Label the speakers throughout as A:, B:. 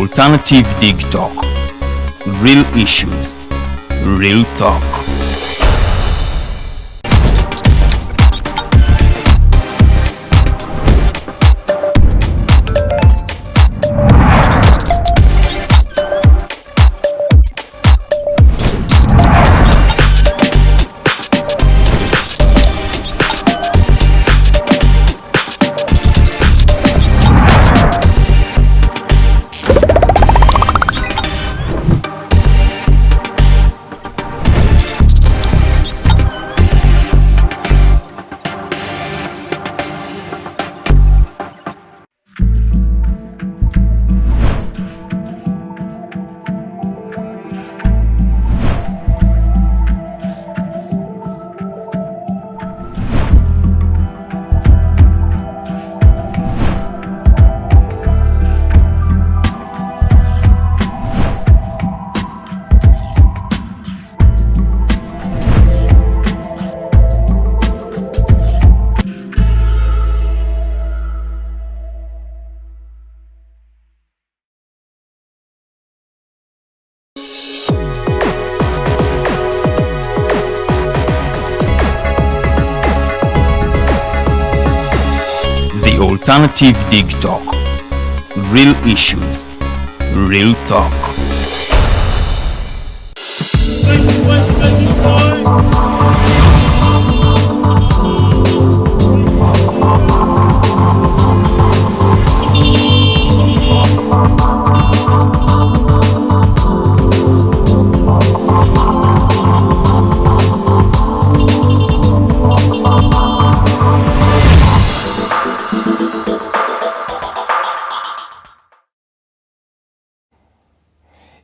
A: Alternative Dig Talk. Real issues, real talk. Alternative Dig Talk. Real issues, real talk.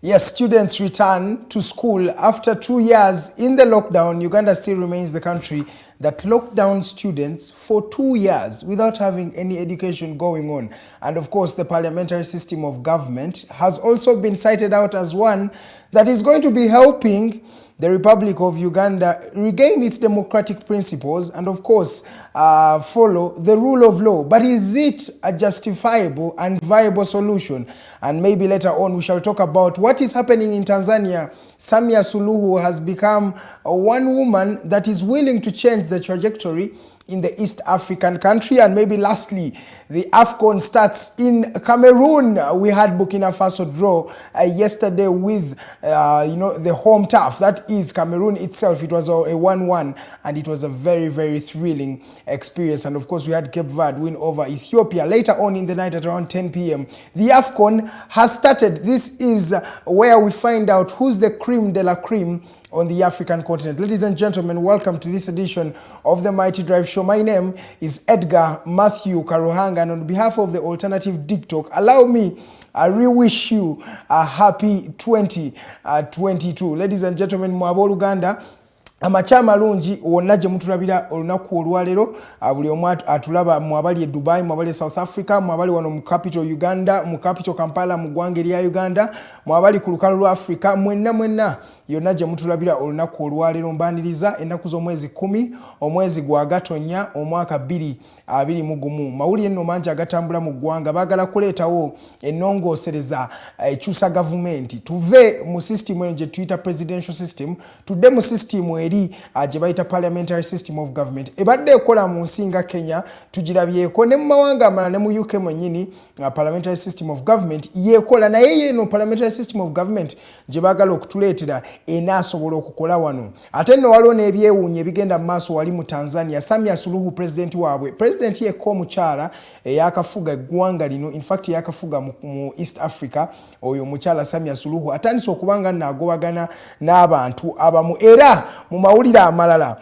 B: Yes, students return to school after 2 years in the lockdown. Uganda still remains the country that locked down students for 2 years without having any education going on. And of course, the parliamentary system of government has also been cited out as one that is going to be helping the Republic of Uganda regain its democratic principles and of course follow the rule of law. But is it a justifiable and viable solution? And maybe later on we shall talk about what is happening in Tanzania. Samia Suluhu has become one woman that is willing to change the trajectory in the East African country. And maybe lastly, the AFCON starts in Cameroon. We had Burkina Faso draw yesterday with the home turf, that is Cameroon itself. It was a 1-1 and it was a very, very thrilling experience. And of course we had Cape Verde win over Ethiopia later on in the night at around 10 p.m. The AFCON has started. This is where we find out who's the creme de la creme on the African continent. Ladies and gentlemen, welcome to this edition of the Mighty Drive Show. My name is Edgar Mathew Karuhanga, and on behalf of the Alternative Dig Talk, allow me I wish you a happy 2022. Ladies and gentlemen, mwabo Uganda, amachama lungi wonna gye mutulabira olunaku olwaleero buli omu atulaba mwabali e Dubai, mwabali South Africa, mwabali wano mu capital Uganda, mu capital Kampala, mu ggwanga erya Uganda, mwabali ku lukalu lwa Africa, mwenna yonna gye mutulabira olunaku olwaleero. Mbaniriza ennaku z'omwezi 10 omwezi gwa Gatonnya omwaka 2021. Mawulire nno mangi agatambula mu ggwanga baagala kuleetawo ennongoosereza ekyusa gavumenti tuve mu system eno gye tuyita presidential system tudde mu system eri gye bayita parliamentary system of government. Ebadde ekola mu nsi nga Kenya, tugirabyeko ne mu mawanga amalala ne mu UK mwennyini parliamentary system of government yeekola, naye yeeno parliamentary system of government gye baagala okutuleetera enaasobola okukola wano. Ate nno waliwo n'ebyewuunya ebigenda mu maaso wali mu Tanzania. Samia Suluhu president waabwe, president yekko omukyala eyakafuga eggwanga lino, in fact yakafuga mu East Africa, oyo omukyala Samia Suluhu atandise okubanga n'agobagana n'abantu abamu. Era mu mawulire amalala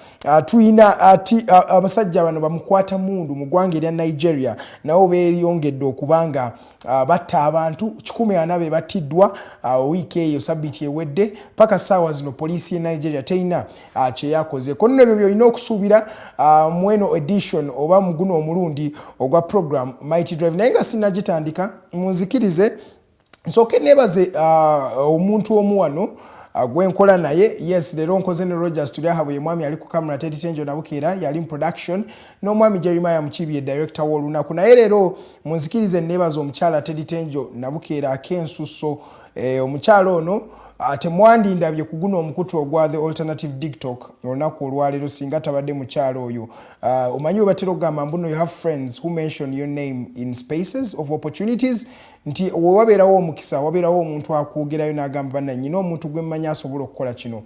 B: tuyina ati abasajja bano bamukwata mundu mu ggwanga erya Nigeria nabo beeyongedde okubanga batta abantu 140 battiddwa wiiki eyo sabbiiti ewedde. Paka saawa zino poliisi ye Nigeria teyina kye yakoze. Konno ebyo byolina okusuubira mweno edition oba muguno omulundi ogwa program Mighty Drive. Naye nga sinagitandika munzikirize nsooke neebaze omuntu omu wano gwenkola naye yes leero nkoze ne Rogers Tulyahabwe mwami ali ku camera Teddy Tenjo Nabukera yali in production n'omwami Jeremiah Mukibi director w'olunaku naye leero munzikirize nebaza omukyala Teddy Tenjo Nabukera akensuso omukyala ono temwandindabye kuguno omukutu ogwa the alternative diktok olunaku olwaleero singa tabadde mukyalo oyo omanyi obatera okugamba mbuno you have friends who mention your name in spaces of opportunities nti wabeerawo omukisa wabeerawo omuntu akwogerayo n'agamba bannannyina omuntu gwe mmanyi asobola okukola kino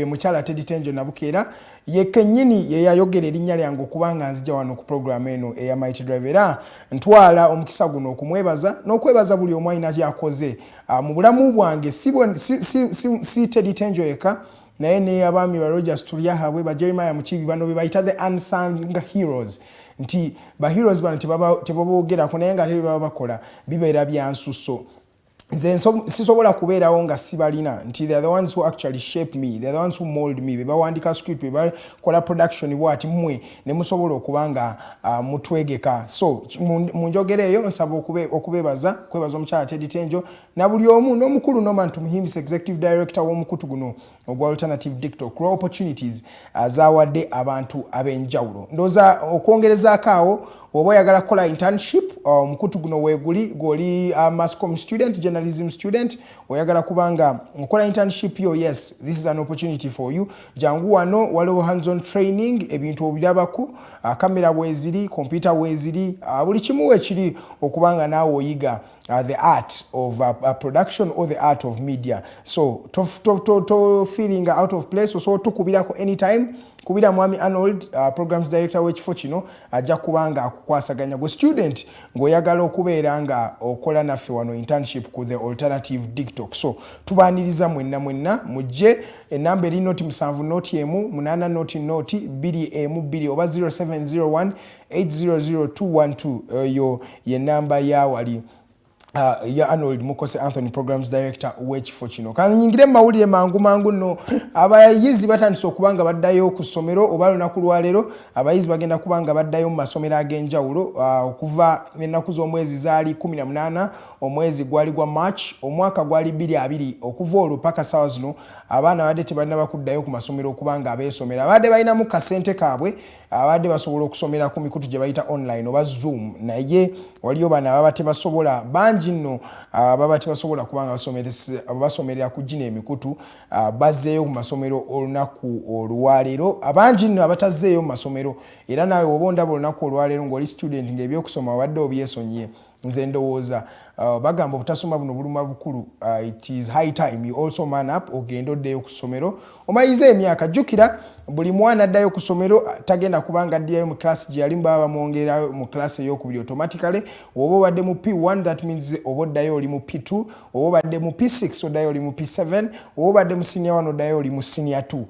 B: mukyala Teddy Tenjo Nabukera yekennyini yeyayogera erinnya lyange okubanga nzija wano ku program eno eya Mighty Drive era ntwala omukisa guno okumwebaza n'okwebaza buli omu alina kyakoze mu bulamu bwange si Teddy Tenjo yeka naye ne abaami ba Rogers Tulyahabwe ba Jeremiah Mukibi bano be bayita the unsung heroes nti ba heroes bano tebaboogerako naye nga tebaba bakola bibeera byansuso nze sisobola kubeerawo nga sibalina nti they are the ones who actually shape me, they are the ones who mold me, bebawandika script bebakola production bwati mmwe ne musobola okubanga mutwegeka so munjogere eyo nsaba okubebaza kwebaza omukyala Teddy Tenjo na buli omu n'omukulu Norman Tumuhimbisa executive director w'omukutu guno ogwa alternative diktok raw opportunities azawadde abantu ab'enjawulo ndoza okwongerezaako awo oba oyagala kukola internship omukutu guno weeguli goli mass comm student journalism student oyagala kubanga okola internship yo yes this is an opportunity for you jangu wano waliwo hands on training ebintu obirabako kamera bweziri computer bweziri buli kimu ekiri okubanga naawe oyiga the art of production or the art of media so to feeling out of place so tukubirako anytime kubira mwami Arnold programs director w'ekifo kino ajja kubanga akukwasaganya go student ngoyagala okubeera nga okola naffe wano internship ku the alternative diktok so tubaniriza mwenna mujje enamba eri noti 7 noti emu 8 noti 2 emu 2 oba 0701 800212 yo ye namba ya wali ya Arnold Mukose Anthony programs director w'ekifo kino kandi nyingire mawulire mangu no abayizi batandise okubanga baddayo ku ssomero oba lunaku lwaleero abayizi bagenda kubanga baddayo mu masomero ag'enjawulo okuva ennaku z'omwezi zaali 18 omwezi gwali gwa March omwaka gwali 22 okuva olwo paka sawa zino abaana badde tebalina bakuddayo ku masomero okubanga abeesomera abadde balinamu kasente kaabwe abadde basobola okusomera ku mikutu gye bayita online oba Zoom naye waliyo bana ababa tebasobola bangi nno ababa tebasobola kubanga basomerera ku gino emikutu bazzeeyo ku masomero olunaku olwaleero abangi nno abatazzeeyo mu masomero era naawe woba ondaba olunaku olwaleero ng'oli student ng'ebyokusoma obadde obyesonyiye nze ndowooza bagamba obutasoma buno buluma bukulu it is high time you also man up ogenda oddeyo ku ssomero omalize emyaka jjukira buli mwana addayo ku ssomero tagenda kubanga addayo mu class gye yali baba bamwongerayo mu class ey'okubiri automatically oba obadde mu P1 that means oba oddayo oli mu P2 oba obadde mu P6 oddayo oli mu P7 oba obadde mu senior 1 oddayo oli mu senior 2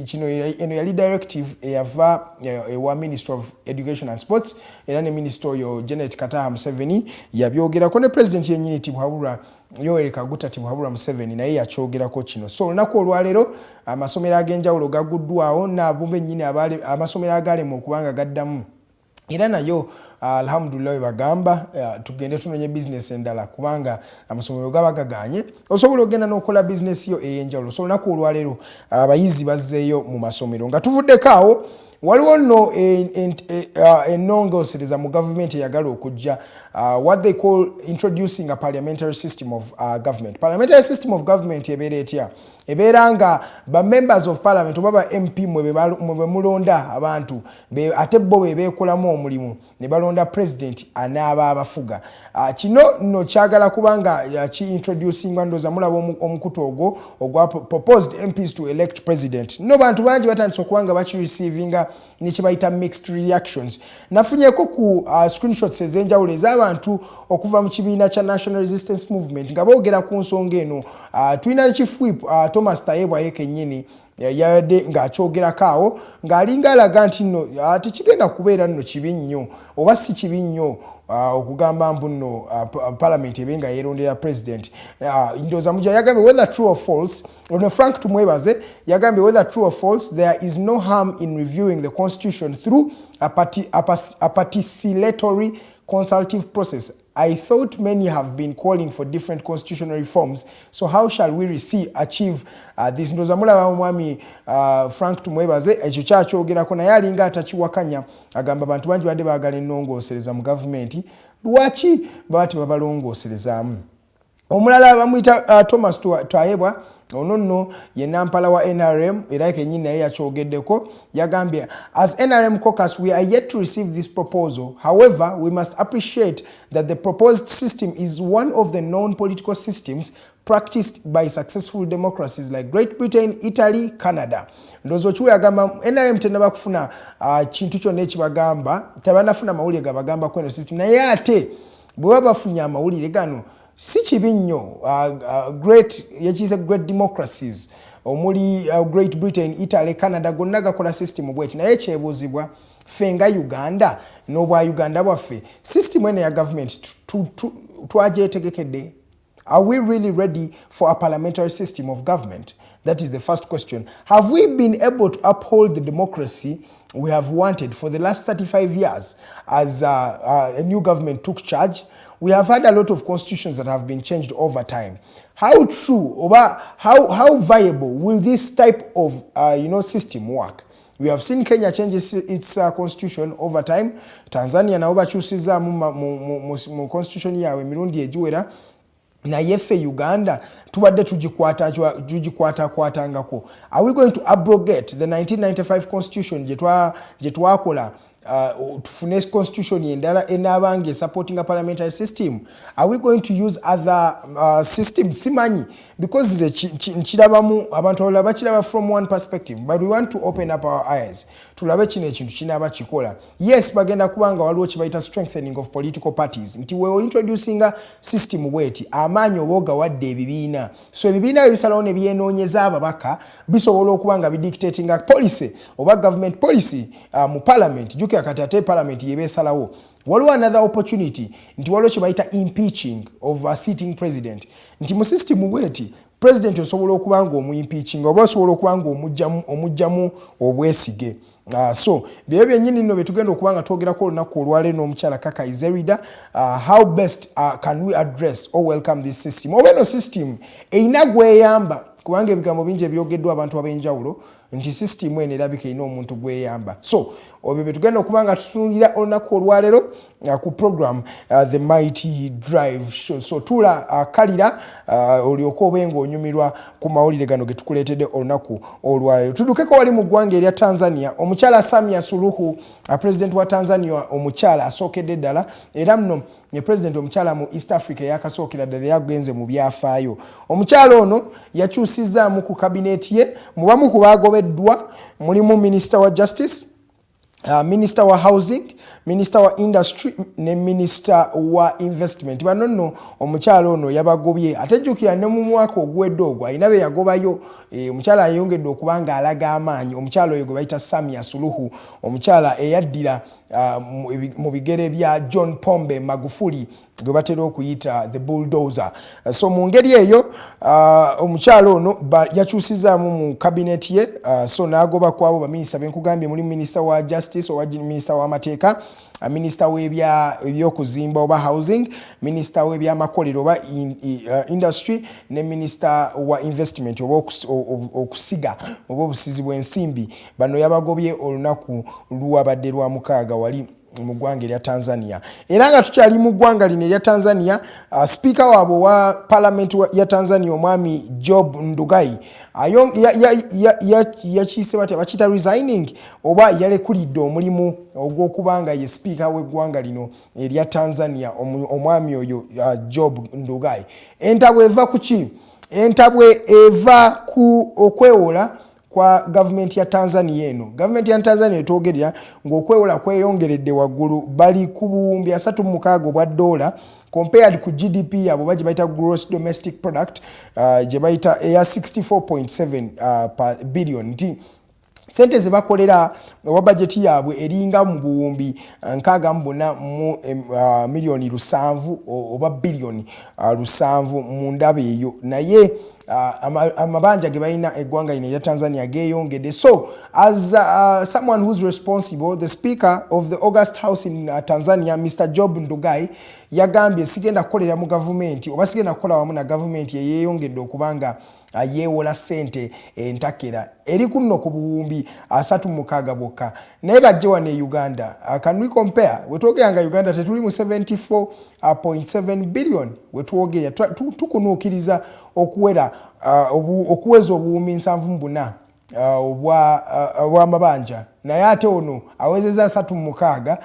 B: kino eno yali directive eyava ewa Minister of Education and Sports era ne Minister oyo Janet Kataha Museveni yabyogerako ne President yennyini Tibuhaburwa Yoweri Kaguta Tibuhaburwa Museveni naye yakyogerako kino so olunaku olwaleero amasomero ag'enjawulo gaguddwawo n'abo nnyini amasomero agalema okubanga gaddamu era nayo alhamdulillah bagamba tugende tunonye business endala kubanga amasomero gaba gaganye osobola ogenda n'okola business yo ey'enjawulo so olunaku olwaleero abayizi bazzeeyo mu masomero nga tuvuddeko awo waliwo nno ennongoosereza mu government eyagala okujja what they call introducing a parliamentary system of government. Parliamentary system of government ebeera etya ebeera nga ba members of parliament oba ba MP mwe mulonda abantu ate bo beekolamu omulimu ne balonda president anaaba abafuga kino nno kyagala kubanga ki-introducingwa ndooza mulaba omukutu ogwo ogwa proposed MPs to elect president no bantu bangi batandise okubanga bakirecevinga nikibayita mixed reactions nafunyeko ku screenshots ez'enjawulo ez'abantu okuva mu kibiina kya National Resistance Movement nga boogera ku nsonga eno tulina chief whip Thomas Tayebwa yekennyini yadde ng'akyogerako awo ng'alinga alaga nti nno tekigenda kubeera nno kibi nnyo oba si kibi nnyo okugamba mbu nno parliament ebenga yerondera president ndooza mujja yagambye whether true or false ono Frank tumwebaze yagambye whether true or false there is no harm in reviewing the constitution through a participatory consultative process I thought many have been calling for different constitutional reforms. So how shall we achieve this? Ndoza mulaba omwami Frank tumwebaze ekyo kyakyogerako naye alinga atakiwakanya agamba abantu bangi badde baagala ennongoosereza mu gavumenti. Lwaki baba tebabalongooserezaamu? Omulala bamuyita Thomas Twayebwa ono nno ye nampala wa NRM era kennyini naye yakyogeddeko yagambye as NRM caucus we are yet to receive this proposal. However, we must appreciate that the proposed system is one of the known political systems practiced by successful democracies like Great Britain, Italy, Canada. Ndozo chuwe agamba NRM tenaba kufuna kintu kyonna ekibagamba tebanafuna mawulire gabagamba kweno system naye ate bwe babafunye amawulire gano si kibi nnyo great democracies omuli Great Britain, Italy, Canada gonna gakola system bweti naye kyebuuzibwa ffe nga Uganda n'obwa Uganda bwaffe system eno ya government twagyetegekedde. Are we really ready for a parliamentary system of government? That is the first question. Have we been able to uphold the democracy we have wanted for the last 35 years as a new government took charge? We have had a lot of constitutions that have been changed over time. How true or how viable will this type of system work? We have seen Kenya change its constitution over time. Tanzania na bakyusiza mu constitution yawe mirundi ejiwera. Na yefe Uganda tubadde tugikwatangako. Are we going to abrogate the 1995 constitution je twakola tufune constitution yendala enabange supporting a parliamentary system? Are we going to use other systems? Simanyi, because nze nchirabamu abantu abalala bakiraba from one perspective, but we want to open up our eyes tulabe kino ekintu kinaba kikola. Yes, bagenda kubanga waliwo kibayita strengthening of political parties nti we introducing a system weti amaanyi oboga wadde ebibiina, so ebibiina ebisalawo ne byenoonyeza ababaka bisobola okubanga bidictating a policy oba government policy mu parliament. Juke akati ate parliament yebesalawo waliwo another opportunity nti waliwo kibayita impeaching of a sitting president, nti mu system bweti president osobola okubanga omuimpeaching oba osobola okubanga omujjamu obwesige. So bye byennyini nno betugenda okubanga twogerako olunaku olwaleero n'omukyala Kakayi Zeridah, how best can we address or welcome this system? Oba eno system eyina gweyamba kubanga ebigambo bingi ebyogeddwa abantu ab'enjawulo nti system eno erabika ina omuntu gweyamba. So obyo betugenda okubanga tutunulira olunaku olwaleero ku program The Mighty Drive Show. So tula kalira olyoka obenga onyumirwa ku mawulire gano getukuleetedde olunaku olwaleero. Tudukeko wali mu ggwanga erya Tanzania. Omukyala Samia Suluhu, president wa Tanzania omukyala asookedde ddala era nno ye president omukyala mu East Africa yakasookera ddala yagenze mu byafaayo. Omukyala ono yakyusizaamu ku kabineti ye, mubamu ku baagobeddwa mulimu Minister wa Justice, Minister wa Housing, Minister wa Industry ne Minister wa Investment. Bano nno omukyala ono yabagobye atejjukira ne mu mwaka ogwedde ogwo alina be yagobayo. Omukyala ayongedde okubanga alaga amaanyi. Omukyala oyo gwe bayita Samia Suluhu, omukyala eyaddira mu bigere bya John Pombe Magufuli gwe batera okuyita the bulldozer. So mu ngeri eyo omukyala ono yakyusizaamu mu cabinet ye, so n'agoba kwabo baminisita benkugambye mulimu Minister wa Justice owa Minister w'amateeka, Minister w'ebyokuzimba oba housing, Minister w'ebyamakolero oba industry ne Minister wa investment oba okusiga oba obusizi bw'ensimbi. Bano yabagobye olunaku luwabadde lwa mukaaga wali mu ggwanga erya Tanzania. Era nga tukyali mu ggwanga lino erya Tanzania, speaker waabwe wa parliament ya Tanzania omwami Job Ndugai yakiise bati abakita resigning oba yalekulidde omulimu ogw'okubanga ye speaker w'eggwanga lino erya Tanzania omwami oyo Job Ndugai. Entabwe eva ku ki? Entabwe eva ku okwewola kwa government ya Tanzania eno. Government ya Tanzania etwogerera ng'okwewola kweyongeredde waggulu bali ku buwumbi 36 bwa dola compared ku GDP yabo baje baita gross domestic product je baita eya 64.7 billion. Nti sente ze bakolera wa budget yabwe eringa mu buwumbi 64 mu milioni 7 oba bilioni 7 mu ndabe eyo. Naye amabanja ge balina eggwanga lino erya Tanzania geeyongedde. So as someone who's responsible, the speaker of the August House in Tanzania, Mr. Job Ndugai, yagambye sigenda kukolera mu gavumenti oba sigenda kukola wamu na gavumenti eyeeyongedde okubanga yeewola ssente entakera eri kuno ku buwumbi 36 bwokka naye bajje wano e Uganda. Can we compare? Wetwogera nga Uganda tetuli mu 74.7 billion wetwogera tukunuukiriza okuweza obuwumbi 74 obw'amabanja naye ate ono awezeza 36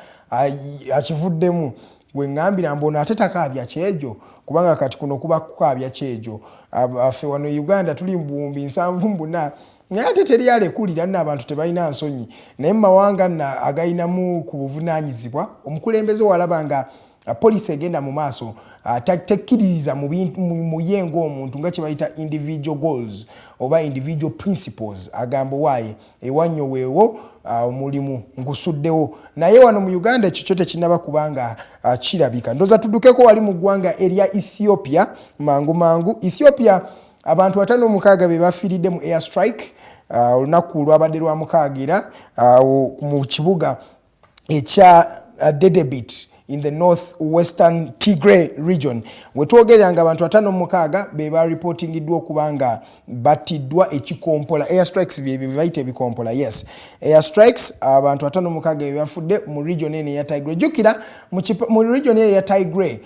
B: akivuddemu. Gwe ngambira mbona ate takaabya kyejo kubanga kati kuno kuba kukaabya kyejo. Affe wano Uganda tuli mbuwumbi 74 naye ate teri alekulira n'abantu tebalina nsonyi naye mawanga agayinamu ku buvunaanyizibwa omukulembeze walaba nga police egenda mu maaso tekkiririza mu yengo omuntu nga kye bayita individual goals oba individual principles agamba waaye ewanyo weewo omulimu ngusuddewo naye wano mu Uganda ekyo kyo tekinnaba kubanga kirabika. Ndoza tuddukeko wali mu ggwanga erya Ethiopia mangu Ethiopia abantu 56 be bafiiridde mu air strike olunaku lwabadde lwa mukaagira mu kibuga ekya Dedebit in the northwestern Tigray region. Wetwogeranga abantu 56 be ba reportingiddwa okubanga batiddwa ekikompola air strikes bye bayite bikompola. Yes, air strikes abantu 56 be bafudde mu region ene ya Tigray. Jukira mu region ene ya Tigray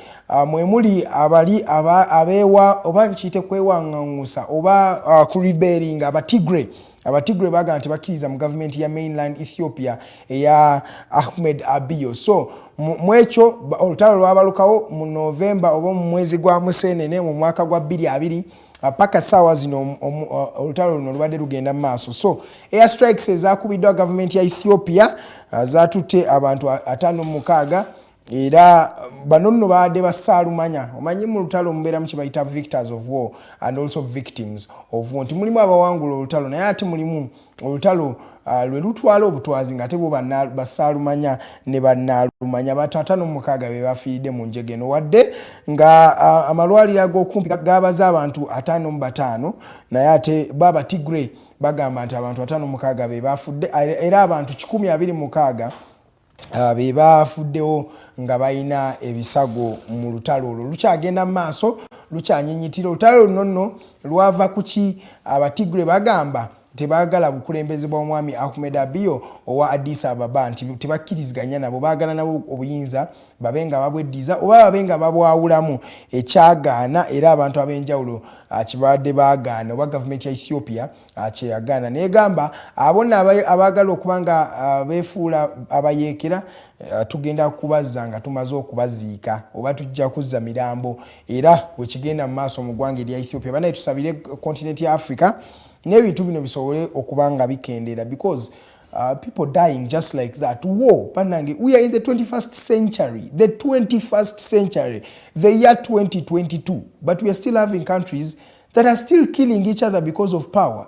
B: mwe muli abali abewa oba nchite kwewangangusa oba ku rebelling Abatigre baga nti bakkiriza mu government ya mainland Ethiopia eya Ahmed Abiy. So mwekyo olutalo lwabalukawo mu November oba mu mwezi gwa Musenene mu mwaka gwa 2020 paka sawa zino olutalo luno lubadde lugenda mu maaso. So air strikes ezakubiddwa government ya Ethiopia zatute abantu 56 era bano nno baadde basaalumanya omanyi mu lutalo mbeera mu kibayita victors of war and also victims of war nti mulimu abawangula olutalo naye ate mulimu olutalo lwe lutwala obutwazi nga tebo basaalumanya ne bannaalumanya. Abantu 56 be bafiiridde mu njegeno wadde nga amalwaliro ag'okumpi gabaza abantu 55 naye ate baba Tigray bagamba nti abantu 56 be bafudde era abantu 126 be bafuddewo nga balina ebisago mu lutalo olwo. Lukyagenda mu maaso lukyanyinnyitira. Olutalo luno nno lwava ku ki? Abatigre bagamba tebaagala bukulembeze bw'omwami Ahmed Abiy owa Addis Ababa nti tebakkiriziganya nabo, baagala nabo obuyinza babenga babweddiza oba babenga babwawulamu ekyagaana era abantu ab'enjawulo kibadde baagaana oba gavumenti ya Ethiopia kyeyagaana negamba abonna abaagala okubanga beefuula abayeekera tugenda kubazza nga tumaze okubaziika oba tujja kuzza mirambo era wekigenda mu maaso mu ggwanga erya Ethiopia. Banaye tusabire continent ya Africa n'ebintu bino bisobole okubanga bikendera because people dying just like that. War, panange, we are in the 21st century, the year 2022, but we are still having countries that are still killing each other because of power.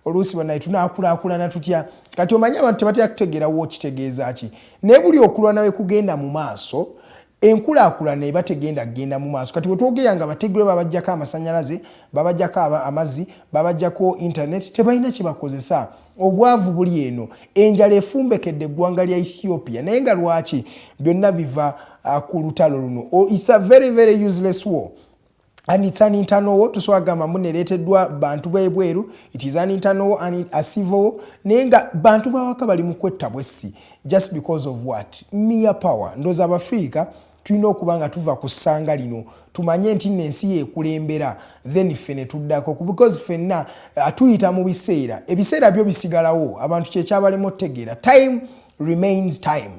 B: Olusi banaye tunaakulaakulana tutya kati omanya abantu tebatya kutegeera wo kitegeeza ki naye buli okulwana we kugenda mu maaso enkulaakulana eba tegenda kugenda mu maaso. Kati wetwogera nga bategere babajjako amasannyalaze, babajjako amazzi, babajjako internet, tebalina kye bakozesa. Obwavu buli eno, enjala efumbekedde eggwanga lya Ethiopia naye nga lwaki byonna biva ku lutalo luno. It's a very very useless war. And it's an internal war. Tuswagamba munereteddwa bantu b'ebweru. It is an internal war and a civil war. Nenga bantu bawaka bali mu kwetta bwessi just because of what? Mere power. Ndoza Abafrika tulina okubanga tuva ku ssanga lino tumanye nti n'ensi yeekulembera then ffene tuddako because ffenna tuyita mu biseera ebiseera byo bisigalawo abantu kyekyabalemu otegeera. Time remains time.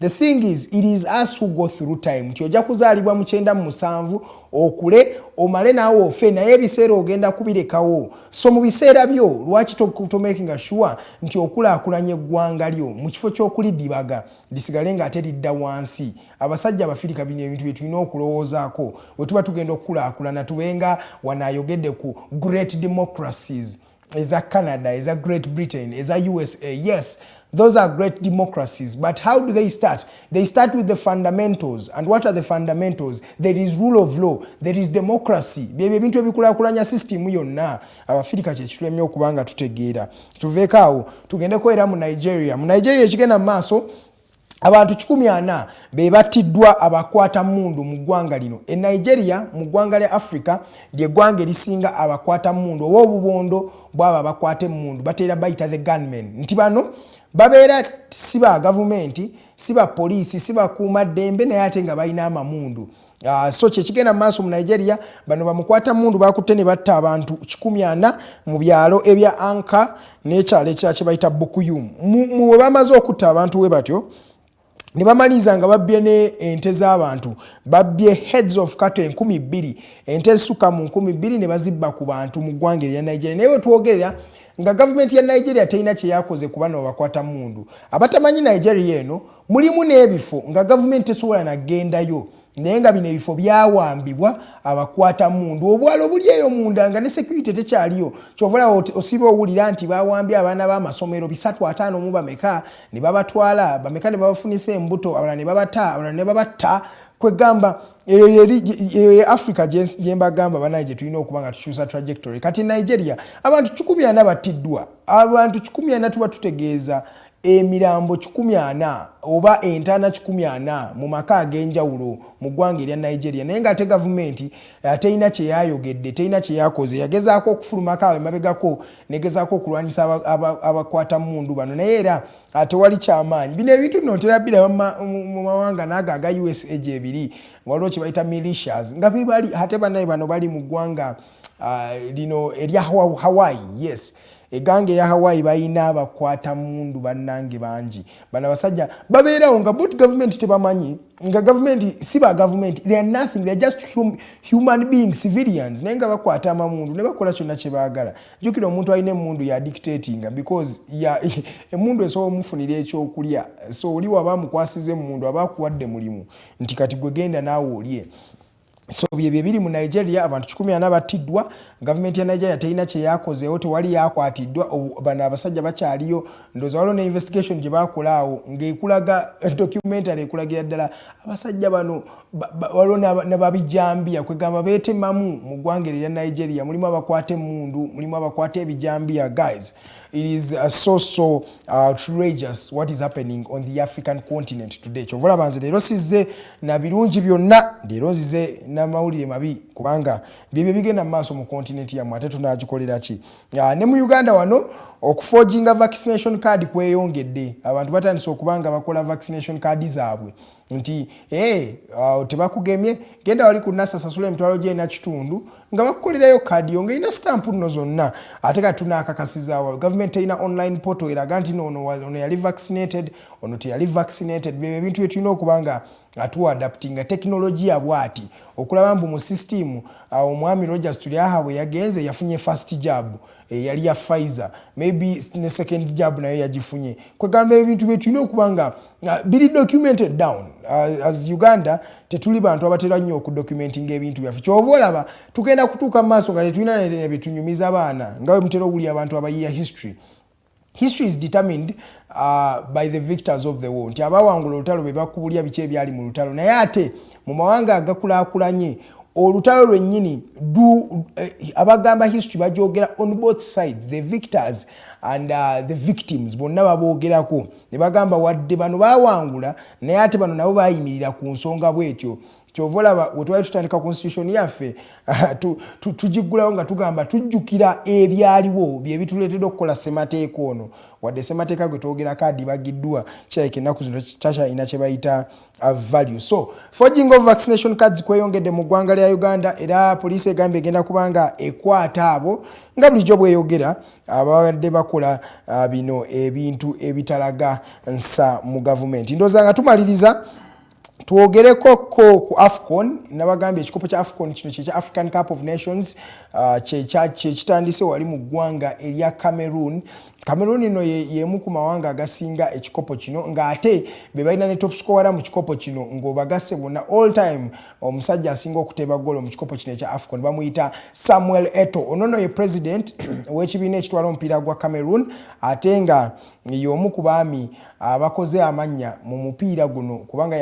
B: The thing is, it is us who go through time. Nti ojja kuzaalibwa mu 97 okule omale naawe ofe naye ebiseera ogenda kubirekawo. So mu biseera byo lwaki to making sure nti okulaakulanya eggwanga lyo mu kifo ky'okuliddibaga lisigale nga ate lidda wansi. Abasajja Abafirika bino ebintu bye tulina okulowoozaako bwe tuba tugenda okukulaakulana tubenga wanaayogedde ku great democracies eza Canada, eza Great Britain, eza USA. Yes, those are great democracies, but how do they start? They start with the fundamentals. And what are the fundamentals? There is rule of law, there is democracy. Bye bintu ebikulakulanya system yonna abafirika kye kitulemye okubanga tutegeera. Tuveekaawo tugendeko era mu Nigeria. Mu Nigeria ekigenda mu maaso abantu 140 be battiddwa abakwata mundu mu ggwanga lino. E Nigeria mu ggwanga lya Africa lye ggwanga erisinga abakwata mundu oba obubondo bw'abo abakwata mundu bateera bayita the gunmen. Nti bano babeera si ba gavumenti, si ba poliisi, si bakuuma ddembe naye ate nga balina amamundu. So kyekigenda mu maaso mu Nigeria bano bamukwata mundu bakutte ne batta abantu 140 mu byalo ebya Anka n'ekyalo ekirala kye bayita Bukuyum. Mu bamaze okutta abantu we batyo ne bamaliza nga babbye ne ente z'abantu, babbye heads of cattle 2,000, ente zisuka mu 2,000 ne bazibba ku bantu mu ggwanga lya Nigeria. Naye bwe twogerera nga government ya Nigeria teina kye yakoze ku bano bakwata mundu. Abatamanyi Nigeria eno mulimu n'ebifo nga government tesobola na gendayo. Naye nga bino ebifo byawambibwa abakwata mundu. Obwalo buli eyo munda nga ne security tekyaliyo. Kyovola osiba owulira nti bawambye abaana b'amasomero 350 mu bameka ne babatwala, bameka ne babafunisa embuto, abalala ne babata, abalala ne babatta. Kwegamba Africa gye mbagamba banaye gye tulina okuba nga tukyusa trajectory. Kati Nigeria abantu 140 battiddwa. Abantu 140 tuba tutegeeza emirambo 140 oba entaana 140 mu maka ag'enjawulo mu ggwanga erya Nigeria. Naye nga ate gavumenti teina kye yayogedde, teina kye yakoze. Yagezaako okufulumako awo emabegako negezaako okulwanyisa abakwata mundu bano, naye era tewali kyamaanyi. Bino ebintu nno ntera biraba mu mawanga naago aga USA gyebiri, waliwo kye bayita militias nga bibali ate banaye bano bali mu ggwanga lino erya Hawaii. Yes, egange ya Hawaii bayina abakwata mundu bannange bangi. Bana basajja babeerawo nga both government tebamanyi nga government si ba government, they are nothing, they are just human beings, civilians. Naye nga bakwata amundu ne bakola kyonna kye baagala. Jukira omuntu alina emundu ya dictating because ya emundu esobola omufunira ekyokulya. So oli waba mukwasize emundu abakuwadde mulimu nti kati gwe genda naawe olye. So biri mu Nigeria abantu 140 battiddwa. Government ya Nigeria teina kye yakozeewo, tewali yakwatiddwa. Bano abasajja bakyaliyo, ndoza waliwo ne investigation gye bakolaawo ng'ekulaga documentary ekulagira ddala abasajja bano waliwo ne babijambiya. Kwegamba beetemamu mu ggwanga erya Nigeria mulimu abakwata emundu, mulimu abakwata ebijambiya. Guys, it is so outrageous what is happening on the African continent today. Kyovola banze leero sizze na birungi byonna, leero nzize n'amawulire mabi kubanga bibyo bigenda mu maaso mu continent yammwe ate tunaagikolera ki. Ne mu Uganda wano okuforginga vaccination card kweyongedde. Abantu batandise okubanga bakola vaccination card zaabwe nti tebakugemye genda wali ku nasa sasula emitwalo gy'ena kitundu nga bakukolerayo kadi yo ng'erina stamp nno zonna. Ate kati tunaakakasizaawo government erina online portal eraga nti ono yali vaccinated, ono teyali vaccinated. Byo ebintu bye tulina okubanga atuadaptinga teknologiya bw'ati okulaba mbu mu system omwami Rogers Tulyahabwe yagenze yafunye first jab yali ya Pfizer, maybe ne second jab nayo yagifunye. Kwegamba ebintu bye tulina okubanga biri documented down. As Uganda tetuli bantu abatera nnyo okudocumentinga ebintu byaffe. Kyova olaba tugenda kutuuka mu maaso nga tetulina ne bitunyumiza abaana nga bwe mutera owulira abantu abayiya history. History is determined by the victors of the war. Nti abawangula olutalo be bakubulya biki ebyali mu lutalo. Naye ate mu mawanga agakulaakulanye olutalo lwennyini abagamba history bajogera on both sides, the victors and the victims bonna baboogerako ne bagamba wadde bano bawangula naye ate bano nabo bayimirira ku nsonga bwetyo. Kyovolaba wetwali tutandika constitution yaffe tugiggulawo nga tugamba tujjukira ebyaliwo bye bituleetedde okukola ssemateeka ono, wadde ssemateeka gwe twogerako adibagiddwa kyayika ennaku zino takyalina kye bayita value. So forging of vaccination cards kweyongedde mu ggwanga lya Uganda era poliisi egambye egenda kubanga ekwata abo nga bulijjo bweyogera abadde bakola bino ebintu ebitalaga nsa mu gavumenti. Ndowooza nga tumaliriza Tuogereko ku AFCON nabagambye ekikopo kya AFCON kino kye African Cup of Nations kye kitandise wali mu ggwanga erya Cameroon. Cameroon ino yemu ku mawanga agasinga ekikopo kino ng'ate be balina ne top scorer mu kikopo kino ng'obagasse bonna all time omusajja asinga okuteeba golo mu kikopo kino ekya AFCON bamuyita Samuel Eto'o. Ono ye president w'ekibiina ekitwala omupiira gwa Cameroon ate nga y'omu ku baami abakoze amannya mu mupiira guno kubanga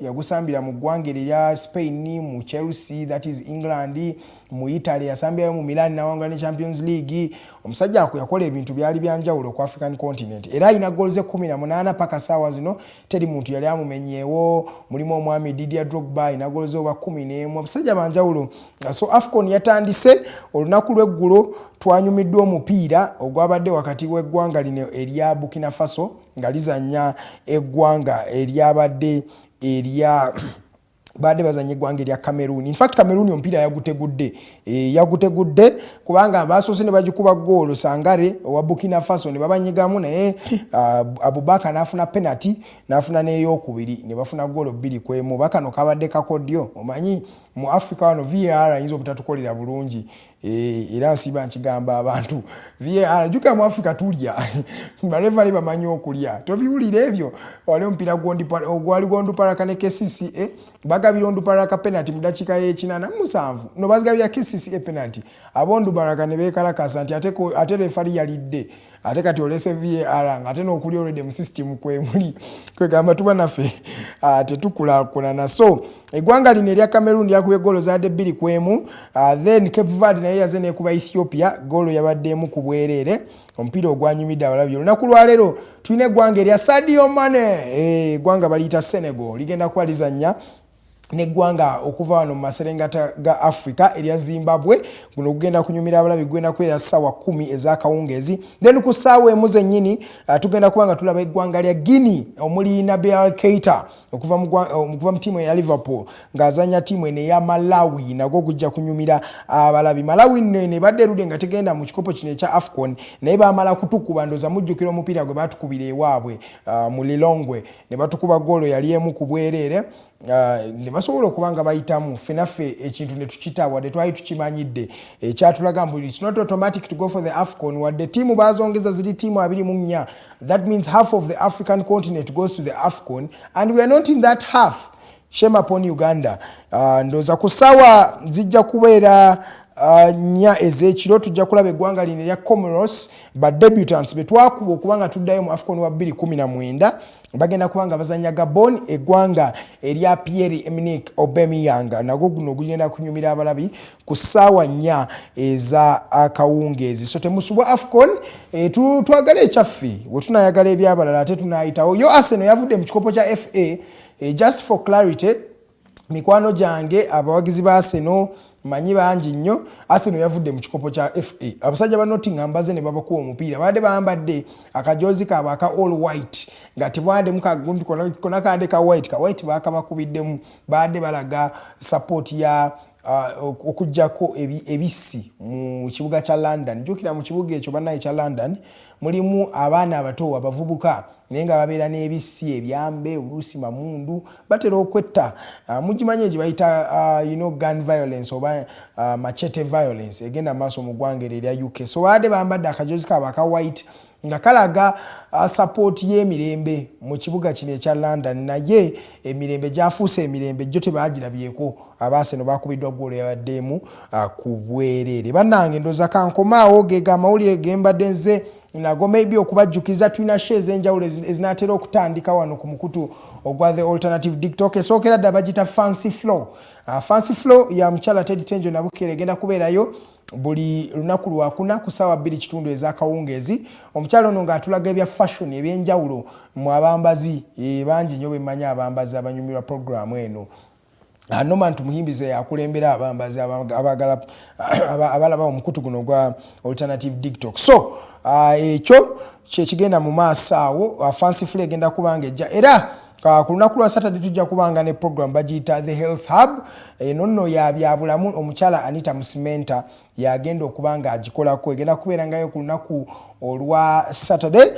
B: yagusambira mu ggwanga erya Spain, mu Chelsea, that is England, mu Italy, yasambirayo mu Milan n'awangula ne Champions League. Omusajja yakola ebintu byali byanjawulo ku African continent era alina goals 18 paka saawa zino teri muntu yali amumenyeewo. Mulimu omwami Didier Drogba alina goals oba 11. Omusajja banjawulo. So AFCON yatandise olunaku lw'eggulo twanyumiddwa omupiira ogwabadde wakati w'eggwanga lino erya Burkina Faso nga lizannya eggwanga eryabadde erya bazanye eggwanga erya Cameroon. In fact Cameroon omupiira yagutegudde kubanga abasoose ne bagikuba goolo Sangare owa Burkina Faso ne babanyigamu naye Abubakar n'afuna penalty n'afuna n'eyokubiri ne bafuna goolo 2-1. Bakano kabadde kakodyo omanyi mu Africa wano VAR ayinza obutatukolera bulungi era nsiba nkigamba abantu VAR juka mu Africa tulya barevali bamanyi okulya tobiwulira ebyo wale omupiira gwali gondupalaka ne KCCA bagabira ondupalaka penalty mu dakika y'ekinana no bazigabira KCCA penalty abondu baraka ne bekalakasa nti ate refari yalidde ate kati olese VAR ate n'okuli already mu system kwemuli kwegamba tuba naffe tetukulakulana. So eggwanga lino erya Cameroon lyakubye goolo zadde 2-1. Then Cape Verde naye yaze nekuba Ethiopia goolo yabaddemu ku bwereere omupiira ogwanyumidde abalabi. Olunaku lwaleero tulina eggwanga erya Sadio Mane eggwanga baliyita Senegal ligenda kuba lizannya neggwanga okuva wano mu maserengata ga Africa erya Zimbabwe. Guno gugenda kunyumira abalabi gwenda kwera ssaawa 10 ez'akawungeezi. Then ku ssaawa emu zennyini tugenda kuba nga tulaba eggwanga lya Guinea omuli Nabil Keita okuva mu ttiimu eya Liverpool ng'azanya ttiimu eno eya Malawi nagwo gujja kunyumira abalabi. Malawi ne badde erudde nga tegenda mu kikopo kino ekya AFCON naye baamala kutukuba ndoza mujjukira omupiira gwe batukubira ewaabwe mu Lilongwe ne batukuba goolo yali emu ku bwereere. Ne basobola okuba nga bayitamu ffenaffe ekintu ne tukita wadde twali tukimanyidde ekyatulaga mbu it's not automatic to go for the AFCON wadde ttiimu bazongeza ziri ttiimu 24. That means half of the African continent goes to the AFCON and we are not in that half. Shame upon Uganda. Ndoza ku ssaawa zijja kubeera nya ezekiro tujja kulaba eggwanga lino erya Comoros ba debutants betwakuba okuba nga tuddayo mu AFCON wa 2019 bagenda kubanga bazanya Gabon eggwanga erya Pierre-Emerick Aubameyang nagwo guno gugenda kunyumira abalabi ku ssaawa nnya eza akawungeezi. So temusubwa AFCON twagala ekyaffe bwe tunayagala ebyabalala ate tunayitawo. Yo Arsenal yavudde mu kikopo kya FA. Just for clarity mikwano gyange abawagizi ba Arsenal manyi bangi nnyo. Arsenal yavudde mu kikopo kya FA. Abasajja ba Nottingham baze ne babakuba omupiira badde bambadde akajoozi kaabwe aka all white nga tebwadde mukagundu kona kande ka white bakabakubiddemu badde balaga support ya okujjako ebisi mu kibuga kya London. Jukira mu kibuga ekyo bannaye kya London mulimu abaana abato abavubuka naye nga babeera n'ebisi ebyambe oluusi mamundu batera okwetta mugimanye gye bayita gun violence oba machete violence egenda maaso mu ggwanga erya UK. So badde bambadde akajoozi kaabwe aka white nga kalaga support y'emirembe mu kibuga kino ekya London naye emirembe gyafuuse emirembe gyo tebagirabyeko. Abaaseno bakubiddwa goolo yabaddemu ku bwereere. Bannange ndoza kankomaawo geega amawulire gembadde nze nago maybe okubajjukiza tulina shares enjawulo ezinatera okutandika wano ku mukutu ogwa The Alternative Dictok. Esookera dda bagita Fancy Flow. Fancy Flow ya mukyala Teddy Tenjo Nabukere egenda kubeerayo buli lunaku lwakuna ku ssaawa 2 ez'akawungeezi. Omukyala ono ng'atulaga ebya fashion ebyenjawulo mu abambazi bangi nnyo bemmanyi abambazi abanyumirwa programu eno. Noma ntumuhimbize yakulembera abambazi abalaba omukutu guno gwa Alternative Dictok. So ekyo kye kigenda mu maaso awo Fancy Flow egenda kubanga ejja era ku lunaku lwa Saturday tujja kubanga ne program bagiyita The Health Hub. Eno nno ya byabulamu omukyala Anita Musimenta yagenda okubanga agikolako, egenda kubeera ngayo ku lunaku olwa Saturday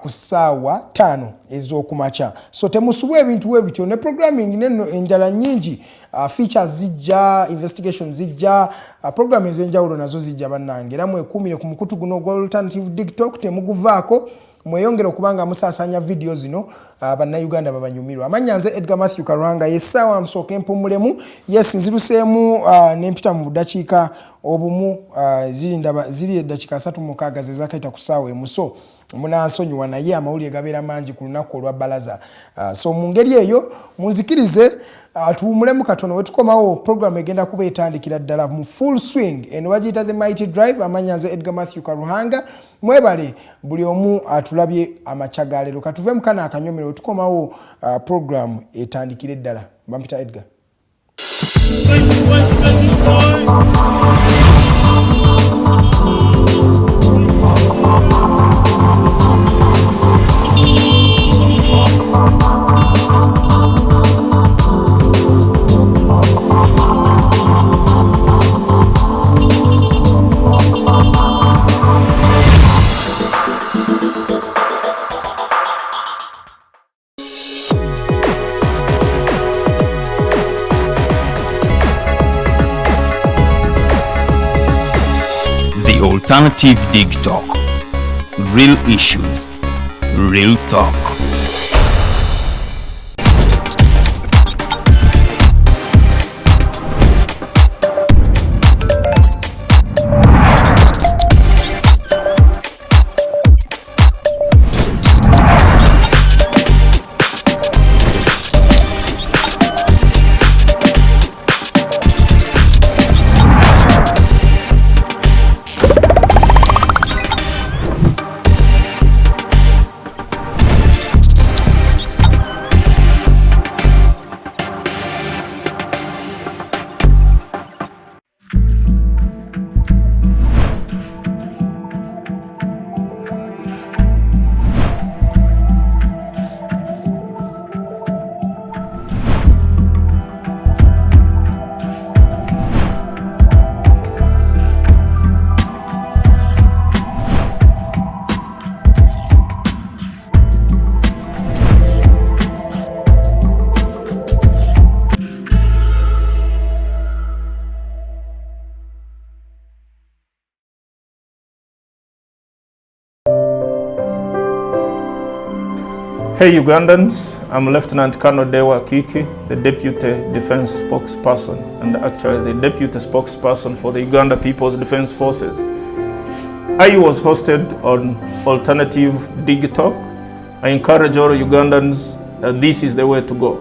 B: ku ssaawa 5 ez'okumakya. So temusubwa ebintu we bityo ne programming neno enjala nyingi, features zijja, investigation zijja, program ez'enjawulo nazo zijja bannange. Era mwekumire ku mukutu guno gwa Alternative Digitalk, temuguvaako, mweyongera okubanga musaasanya video zino bannayuganda babanyumirwa. Amanya nze Edgar Mathew Karuhanga, yessaawa nsooka empumulemu. Yes, nziruseemu n'empita mu budakiika obumu, ziri eddakiika 36 ze zaakayita ku ssaawa emu. So munansonyiwa, naye amawulire gabeera mangi ku lunaku olwa bbalaza. So mu ngeri eyo munzikirize tuwumulemu katono we tukomawo. Program egenda kuba etandikira ddala mu full swing. Eno bagiyita The Mighty Drive. Amanya nze Edgar Mathew Karuhanga. Mwebale buli omu atulabye amakya leero. Katuve mukana akanyomero we tukomawo program etandikire ddala. Bampita Edgar.
A: Alternative Digitalk. Real issues, real talk.
C: Hey Ugandans, I'm Lieutenant Colonel Dewa Kiki, the Deputy Defense Spokesperson and actually the Deputy Spokesperson for the Uganda People's Defense Forces. I was hosted on Alternative Digitalk. I encourage all Ugandans that this is the way to go.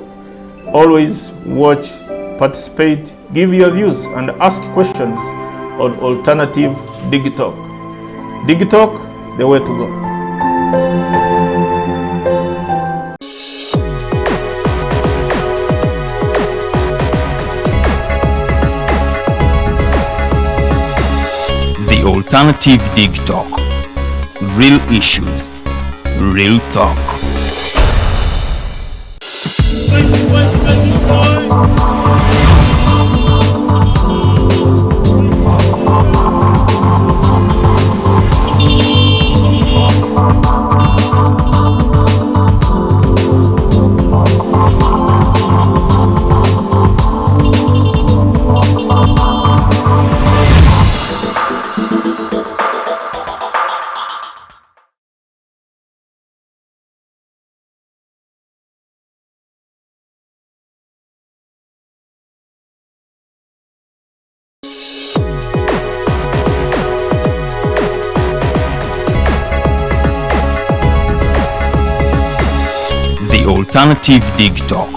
C: Always watch, participate, give your views and ask questions on Alternative Digitalk. Digitalk, the way to go.
A: The Alternative Digitalk. Real issues, real talk. The Alternative Digitalk.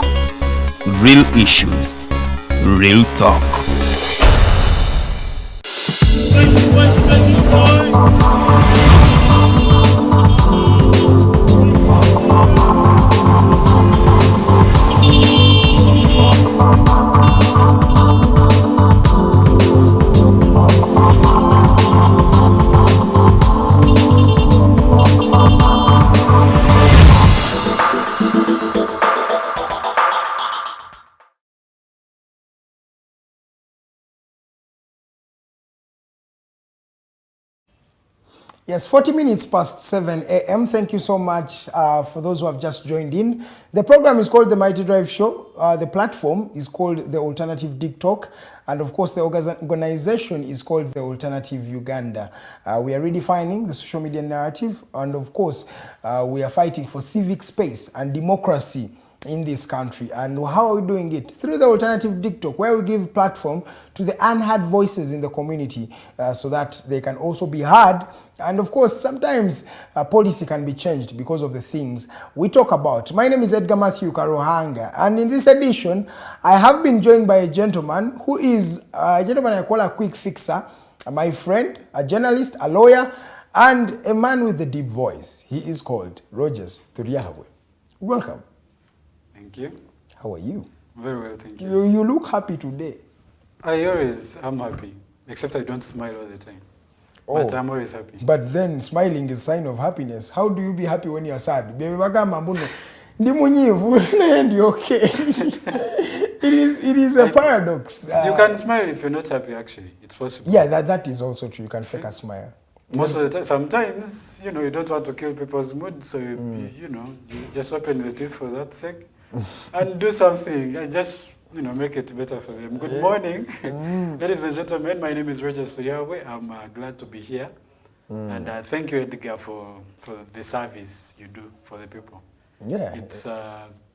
A: Real issues, real talk.
B: Yes, 40 minutes past 7 a.m. Thank you so much for those who have just joined in. The program is called The Mighty Drive Show. The platform is called The Alternative Dig Talk. And of course, the organization is called The Alternative Uganda. We are redefining the social media narrative. And of course, we are fighting for civic space and democracy in this country. And how are we doing it? Through the Alternative Dig Talk, where we give platform to the unheard voices in the community so that they can also be heard. And of course, sometimes policy can be changed because of the things we talk about. My name is Edgar Mathew Karuhanga, and in this edition, I have been joined by a gentleman who is a gentleman I call a quick fixer, my friend, a journalist, a lawyer, and a man with a deep voice. He is called Rogers Tulyahabwe. Welcome.
D: Thank you.
B: How are you?
D: Very well, thank you.
B: You look happy today.
D: I'm happy, except I don't smile all the time.
B: Oh,
D: but I'm always happy.
B: But then smiling is a sign of happiness. How do you be happy when you're sad? Baby bagamba mbuno ndi munyivu and you're okay. It is a paradox.
D: You can smile if you're not happy, actually. It's possible.
B: Yeah, that is also true. You can fake a smile.
D: Most of the time, sometimes, you don't want to kill people's mood, so you just open the teeth for that sake and do something and just, make it better for them. Good morning, ladies and gentlemen. My name is Rogers Tulyahabwe. I'm glad to be here. And thank you, Edgar, for the service you do for the people.
B: Yeah.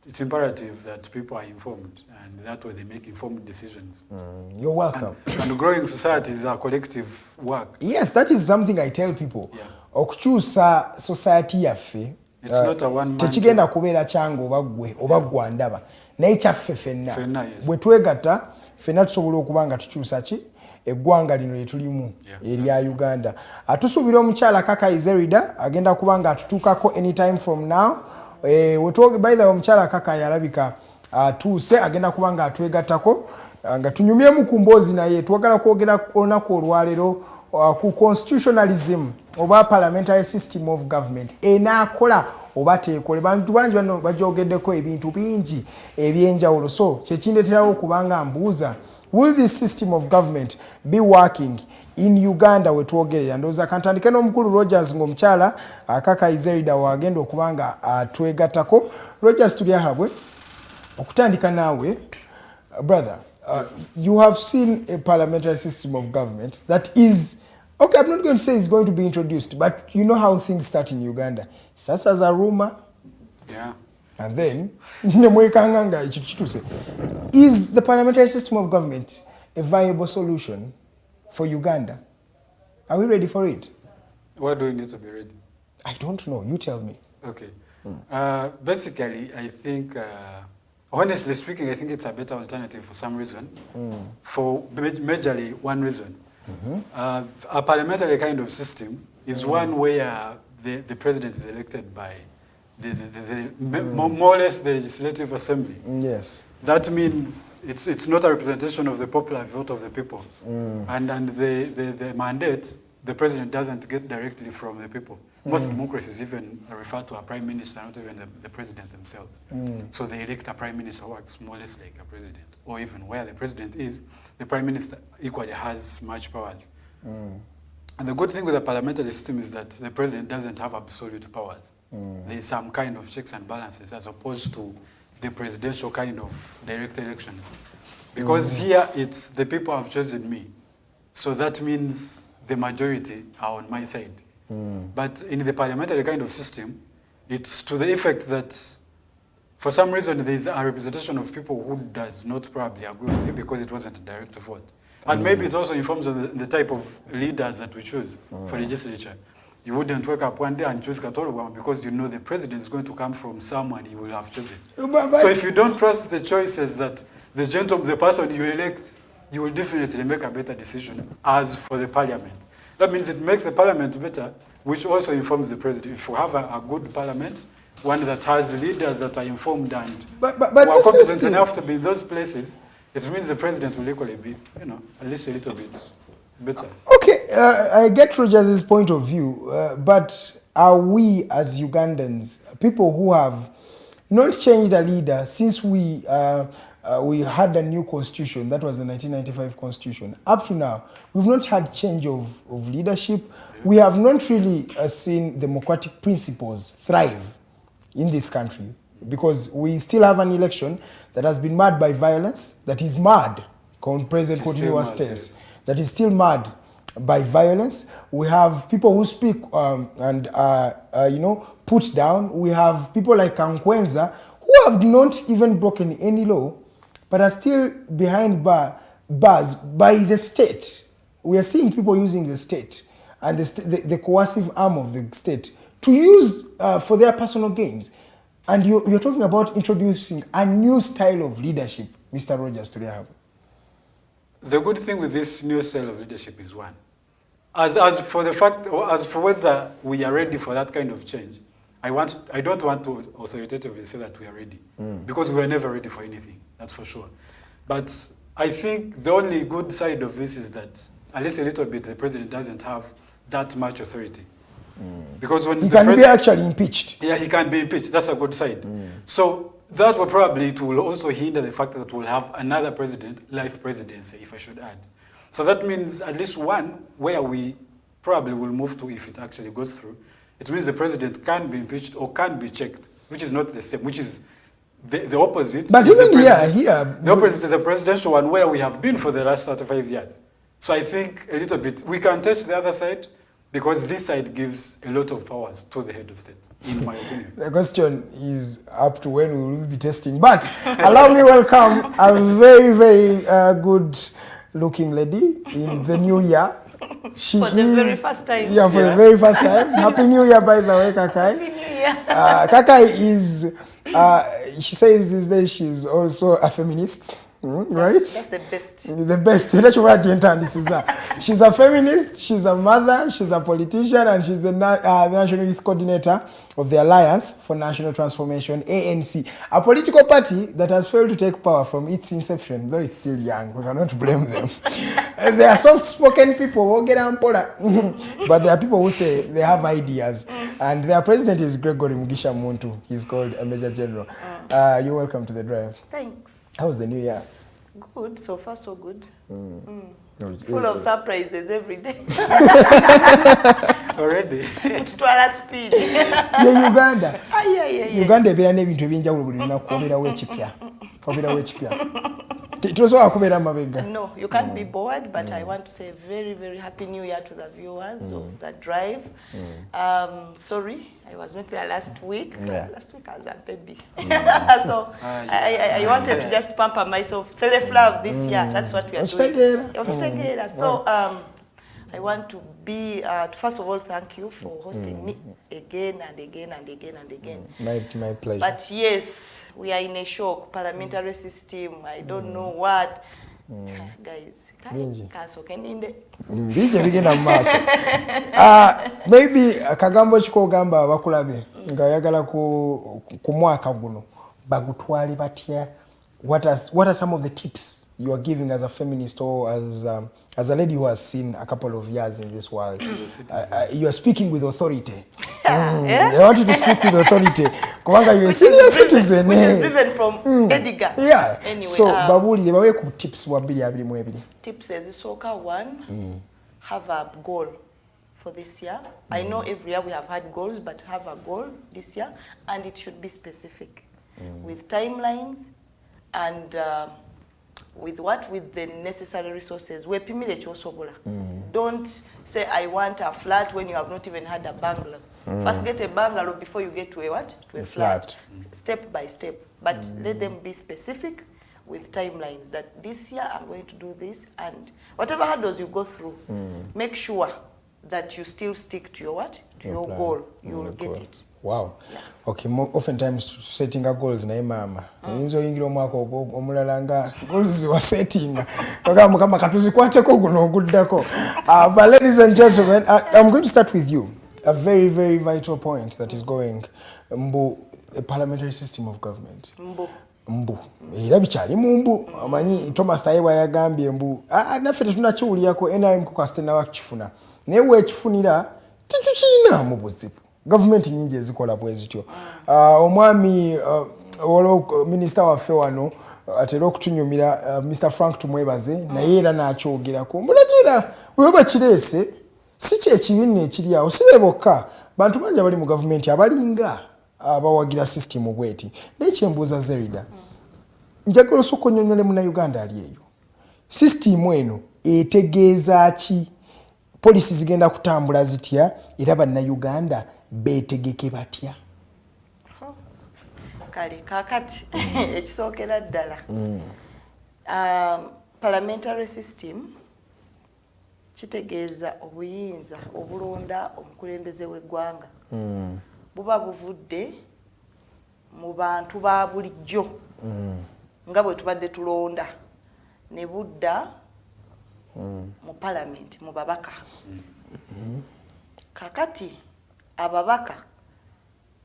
D: It's imperative that people are informed, and that way they make informed decisions.
B: You're welcome.
D: And growing society is a collective work.
B: Yes, that is something I tell people.
D: Yeah.
B: Okukyusa society yaffe.
D: It's not a one man.
B: Tekigenda kubeera kyange oba ggwe oba gwandaba. Naye kyaffe ffenna.
D: Yes.
B: Bwe twegatta ffenna tusobola okuba nga tukyusa ki eggwanga lino lye tulimu erya Uganda. Tusuubira omukyala Kakayi Zeridah agenda kuba nga atutuukako anytime from now. By the way, omukyala Kakayi alabika tuuse agenda kuba nga atwegattako nga tunyumyemu ku mboozi naye twagala kwogera olunaku olwaleero ku constitutionalism oba parliamentary system of government enaakola oba teekole. Bantu bangi bano bajogeddeko ebintu bingi ebyenjawulo, so kyekindeeterawo okubanga mbuuza, will this system of government be working in Uganda we twogerera? Ndowooza kantandike n'omukulu Rogers ng'omukyala Kakayi Zeridah wagenda okuba nga atwegattako. Rogers Tulyahabwe, okutandika naawe, brother, you have seen a parliamentary system of government that is, okay, I'm not going to say it's going to be introduced, but you know how things start in Uganda. It starts as a rumor.
D: Yeah.
B: And then, is the parliamentary system of government a viable solution for Uganda? Are we ready for it?
D: What do we need to be ready?
B: I don't know. You tell me.
D: Okay. Basically, I think, honestly speaking, I think it's a better alternative for some reason. For majorly one reason. A parliamentary kind of system is one where the president is elected by more or less the legislative assembly.
B: Yes.
D: That means it's not a representation of the popular vote of the people. And the mandate, the president doesn't get directly from the people. Most democracies even refer to a prime minister, not even the president themselves. So they elect a prime minister who acts more or less like a president. Or even where the president is, the prime minister equally has much powers. And the good thing with the parliamentary system is that the president doesn't have absolute powers. There's some kind of checks and balances as opposed to the presidential kind of direct elections. Because here it's the people have chosen me. So that means the majority are on my side. But in the parliamentary kind of system, it's to the effect that for some reason there's a representation of people who does not probably agree with you because it wasn't a direct vote. And maybe it also informs on the type of leaders that we choose for legislature. You wouldn't wake up one day and choose Katologwama because you know the president is going to come from someone you will have chosen. So if you don't trust the choices that the person you elect, you will definitely make a better decision as for the parliament. That means it makes the parliament better, which also informs the president. If you have a good parliament, one that has leaders that are informed and who are competent enough to be in those places, it means the president will equally be, at least a little bit better.
B: Okay, I get Rogers' point of view, but are we as Ugandans, people who have not changed a leader since we had a new constitution, that was the 1995 constitution, up to now, we've not had change of leadership. we have not really seen democratic principles thrive in this country, because we still have an election that has been marred by violence, that is marred, President continuous tense, that is still marred by violence. We have people who speak and you know, put down. We have people like Kankwenza who have not even broken any law, but are still behind bars by the state. We are seeing people using the state and the coercive arm of the state to use for their personal gains. And you're talking about introducing a new style of leadership, Mr. Rogers Tulyahabwe.
D: The good thing with this new style of leadership is one. As for the fact, or as for whether we are ready for that kind of change, I don't want to authoritatively say that we are ready, because we are never ready for anything, that's for sure. But I think the only good side of this is that, at least a little bit, the president doesn't have that much authority. Because when
B: he can be actually impeached.
D: Yeah, he can be impeached. That's a good side. So that will probably, it will also hinder the fact that we'll have another president, life presidency, if I should add. So that means at least one where we probably will move to, if it actually goes through, it means the president can be impeached or can be checked, which is not the same, which is the opposite.
B: But even here,
D: the opposite is the presidential one where we have been for the last 35 years. So I think a little bit, we can test the other side, because this side gives a lot of powers to the head of state, in my opinion.
B: The question is up to when we will be testing. But allow me welcome a very, very good-looking lady in the new year. She
E: for the very first time.
B: Yeah, for the very first time. Happy New Year, by the way, Kakayi.
E: Happy New Year.
B: Kakayi is, she says these days she's also a feminist. Right?
E: That's the best.
B: The best. She's a feminist, she's a mother, she's a politician, and she's the National Youth Coordinator of the Alliance for National Transformation, ANC, a political party that has failed to take power from its inception, though it's still young. We cannot blame them. There are soft-spoken people who get on board, but there are people who say they have ideas. And their president is Gregory Mugisha Muntu. He's called a Major General. You're welcome to the drive.
E: Thanks.
B: How was the new year?
E: Good. So far, so good. Full of surprises every day.
D: Already.
E: Kutwala speed.
B: Yeah, Uganda.
E: Yeah.
B: Uganda ebera n'ebintu ebyenjawulo buli lunaku obeerawo ekipya. Obeerawo ekipya. Tusobola kubeera mabega.
E: No, you can't be bored, but I want to say a very, very happy new year to the viewers of the drive. Sorry, I was not there last week.
B: Yeah.
E: Last week I was a baby. So I wanted to just pamper myself. Self-love this year, that's what we are doing. So I want to be, first of all, thank you for hosting me again and again and again and again.
B: My pleasure.
E: But yes, we are in a shock, parliamentary system, I don't know what. Guys,
B: maybe akagambo kikogamba bakulabe nga yagala ku mwaka guno bagutwale batya. What are some of the tips you are giving as a feminist or as a lady who has seen a couple of years in this world? You are speaking with authority. I want you to speak with authority. Kubanga you're a senior citizen.
E: Which is driven from Edgar.
B: Yeah.
E: Anyway,
B: so babulire bawe ku tips wa 222.
E: Tips is soka one, have a goal for this year. I know every year we have had goals, but have a goal this year, and it should be specific with timelines. And with the necessary resources. Don't say I want a flat when you have not even had a bungalow. First get a bungalow before you get to a what? To a flat. Step by step. But let them be specific with timelines that this year I'm going to do this, and whatever hurdles you go through, make sure that you still stick to your what? To your goal. You will get it.
B: Wow. Yeah. Okay, oftentimes setting a goals na mama. Inzo yingira omwaka omulala nga goals wa setting. Kama katuzikwate ko guno guddako. But ladies and gentlemen, I'm going to start with you. A very, very vital point that is going a parliamentary system of government. Mbu. Era bikyali mbu. Amanyi Thomas Tayebwa yagambye mbu. Naffe tetunakiwulirako NRM ku kasitena wakifuna. Naye wekifunira titukiina mu buzibu. Government nyingi ezikola bwezityo. Omwami minister waffe wano atera okutunyumira Mr. Frank tumwebaze naye era n'akyogerako. Mulagera weba kirese si kyekibinne ekiri awo si be bokka bantu bangi abali mu gavumenti abalinga abawagira system bweti naye kyembuuza Zeridah njagala osooka onnyonnyole munnayuganda ali eyo system eno etegeeza ki polisi zigenda kutambula zitya era bannayuganda beetegeke batya
E: kale kakati ekisookera ddala parliamentary system kitegeeza obuyinza obulonda omukulembeze w'eggwanga buba buvudde mu bantu ba bulijjo nga bwe tubadde tulonda ne budda mu parliament mu babaka kakati ababaka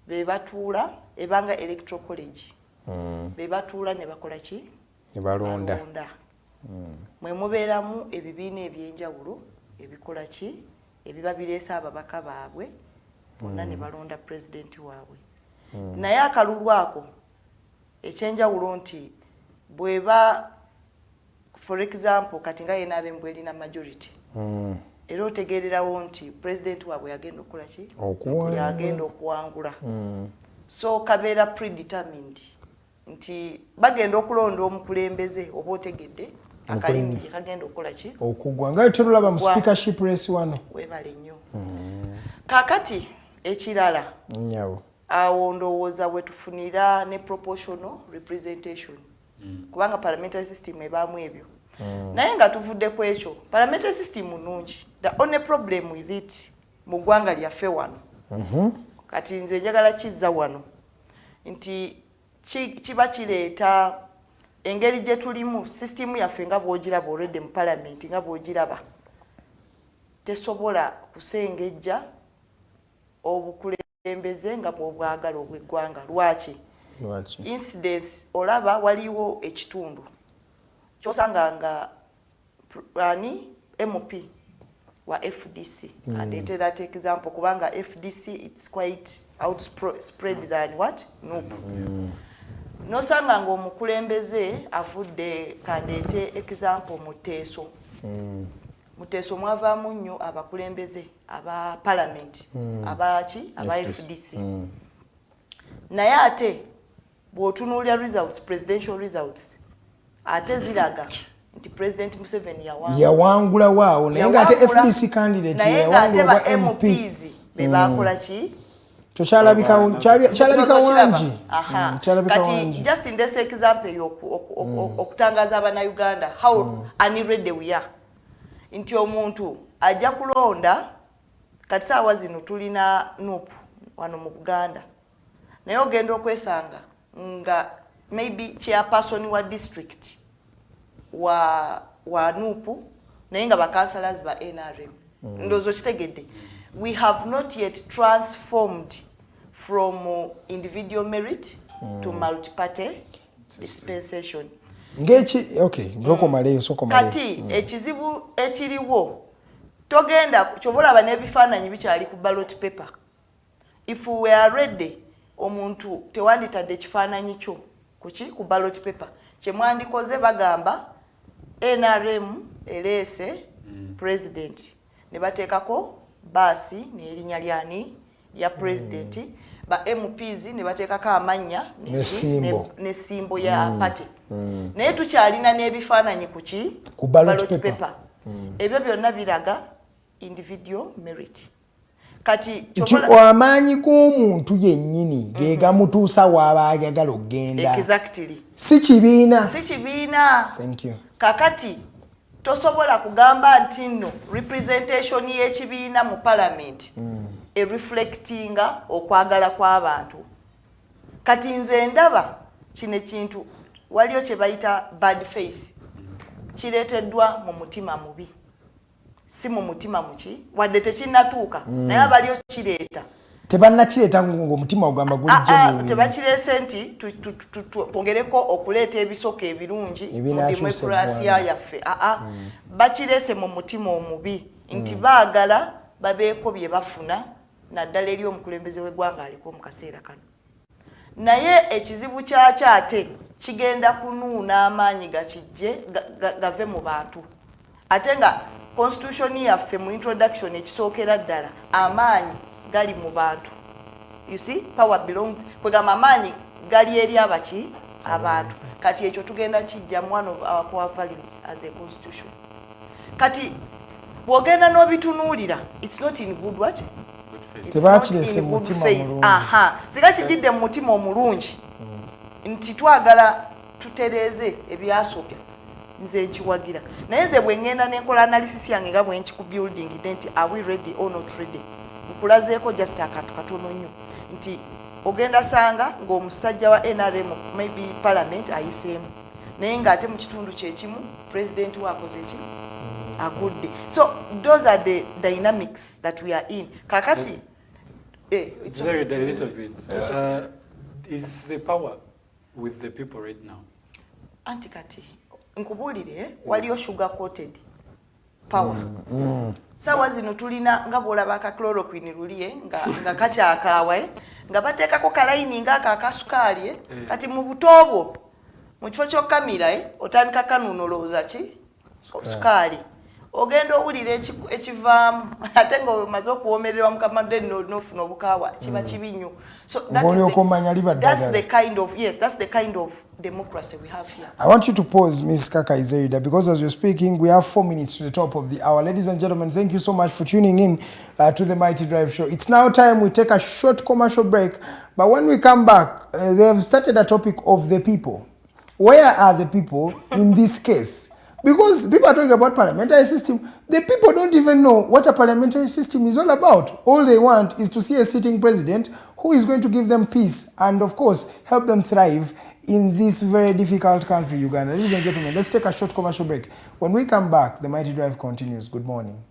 E: be batuula ebanga electoral college be batuula ne bakola ki
B: ne balonda
E: mwe mubeeramu ebibiina ebyenjawulo ebikola ki ebiba bireesa ababaka baabwe bonna ne balonda pulezidenti waabwe naye akalulu ako ekyenjawulo nti bweba for example kati nga NRM bwelina majority era otegeererawo nti pulezidenti waabwe yagenda okukola ki yagenda okuwangula so kabeera predetermined nti bagenda okulonda omukulembeze oba otegedde akalimi kagenda okukola ki
B: okugwa nga tulaba mu speakership race wano
E: webale nnyo kakati ekirala
B: nyawo
E: awo ndowooza wetufunira ne proportional representation kubanga parliamentary system ebaamu ebyo naye nga tuvudde ku ekyo parliamentary system nungi the only problem with it mu ggwanga lyaffe wano kati nze njagala kizza wano nti kiba kireeta engeri gye tulimu system yaffe nga bw'ogiraba already mu parliament nga bw'ogiraba tesobola kusengejja obukulembeze nga bw'obwagala obw'eggwanga lwaki incidents olaba waliwo ekitundu kyosanga nga ani MP wa FDC and that example kubanga FDC it's quite outspread than what nosanga nga omukulembeze avudde kandete example muteeso mwavaamu nnyo abakulembeze aba parliament abaki aba FDC naye ate bw'otunuulira results presidential results ate ziraga nti President Museveni
B: yawangula waawo naye nga ate FDC candidate yawangula ba MPs
E: be bakola ki
B: kyalabika wangi
E: kati just in this example okutangaza abannayuganda how unready we are nti omuntu ajja kulonda kati saawa zino tulina NUP wano mu Buganda naye ogenda okwesanga nga maybe chairperson wa district wa NUP naye nga bakansalers ba NRM ndozo kitegedde we have not yet transformed from individual merit to multi-party dispensation
B: ngechi okay ndoko maleyo soko maleyo
E: kati ekizibu ekiriwo togenda kyobola banebifaananyi bikyali ku ballot paper if we are ready omuntu tewanditadde ekifaananyi kyo kuki ku ballot paper kyemwandikoze bagamba NRM eleese president ne bateekako basi n'erinnya lyani ya president ba MPs ne bateekako amannya n'essimbo ya party naye tukyalina n'ebifaananyi kuki
B: ku ballot paper
E: ebyo byonna biraga individual merit kati
B: amaanyi g'omuntu yennyini ge gamutuusa waaba ayagala okgenda
E: exactly
B: si kibiina
E: thank you kakati tosobola kugamba nti nno representation y'ekibiina mu parliament reflectinga okwagala kw'abantu kati nze ndaba kino ekintu waliyo kye bayita bad faith kireeteddwa mu mutima mubi si mu mutima muki wadde tekinnatuuka naye abaliyo kireeta
B: tebannakireeta ng'omutima ogamba gulijjo
E: tebakireese nti twongereko okuleeta ebisoko ebirungi mu demokrasiya yaffe bakireese mu mutima omubi nti baagala babeeko bye bafuna naddala eri omukulembeze w'eggwanga aliko mu kaseera kano naye ekizibu kyakyo ate kigenda kunuuna amaanyi gakijje gave mu bantu Atenga constitution yaffe mu introduction ekisookera ddala amaanyi gali mu bantu. You see, power belongs. Kwegamba amaanyi gali eri abaki abantu. Kati ekyo tugenda kijja one of our core values as a constitution. Kati bwogenda n'obitunuulira, it's not in good what? It's not in good faith. Aha. Zikakijjidde mu mutima omulungi. Nti twagala tutereeze ebyasooka. Nze nkiwagira. Naye nze bwe ngenda n'enkola analysis yange nga bwe nki ku building nti are we ready or not ready? Nkulazeeko just akantu katono nnyo. Nti ogenda sanga ng'omusajja wa NRM maybe parliament ayiseemu. Naye ng'ate mu kitundu kyekimu president waakoze ki? Agudde. So those are the dynamics that we are in. Kakati
D: it's very a little bit. Is the power with the people right now?
E: Antikati nkubulire waliyo sugar coated power. Sawa zino tulina nga bwolaba ka chloroquine luliye nga kakyakaawa nga bateekako kalayini nga akasukaali kati mu butobo mu kifo ky'okamira otandika kanuunolooza ki sukaali ogenda owulira ekivaamu ate nga omaze okuwoomererwa mu kamadde n'ofuna obukaawa kiba kibi nnyo. So that's the kind of democracy we have here.
B: I want you to pause, Ms. Kakayi Zeridah, because as we're speaking, we have 4 minutes to the top of the hour. Ladies and gentlemen, thank you so much for tuning in to the Mighty Drive Show. It's now time we take a short commercial break, but when we come back, they have started a topic of the people. Where are the people in this case? Because people are talking about parliamentary system. The people don't even know what a parliamentary system is all about. All they want is to see a sitting president who is going to give them peace and, of course, help them thrive in this very difficult country, Uganda. Ladies and gentlemen, let's take a short commercial break. When we come back, the Mighty Drive continues. Good morning.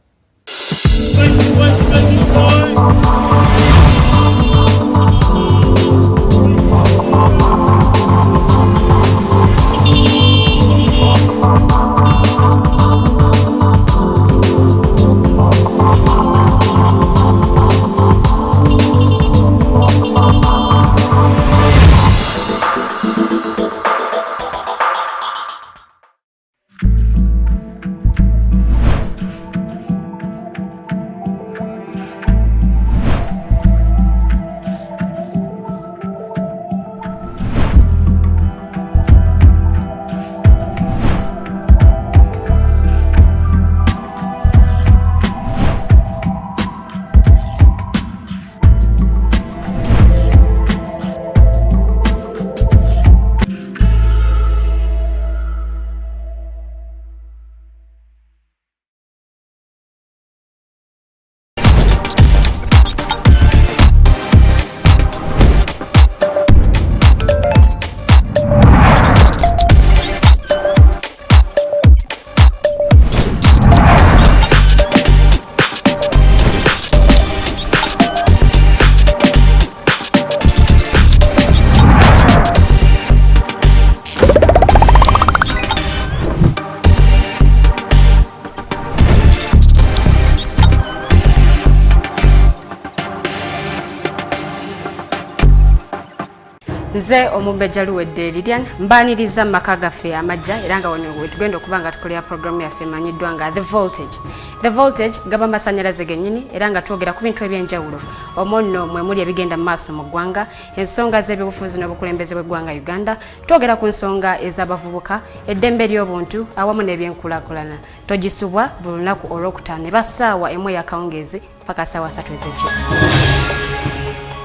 F: Nze omubejja luwedde Lilian mbaniriza maka gaffe amajja era nga wano tugenda okuba nga tukolera programu yaffe emanyiddwa nga The Voltage gaba masanyalaze gennyini era nga twogera ku bintu ebyenjawulo omonno mwe muli ebigenda mu maaso mu ggwanga ensonga z'ebyobufuzi n'obukulembeze bw'eggwanga Uganda twogera ku nsonga ez'abavubuka eddembe ly'obuntu awamu n'ebyenkulaakulana togisubwa buli lunaku olwokutaano eba ssaawa emu ey'akawungeezi paka ssaawa 3 ez'ekiro.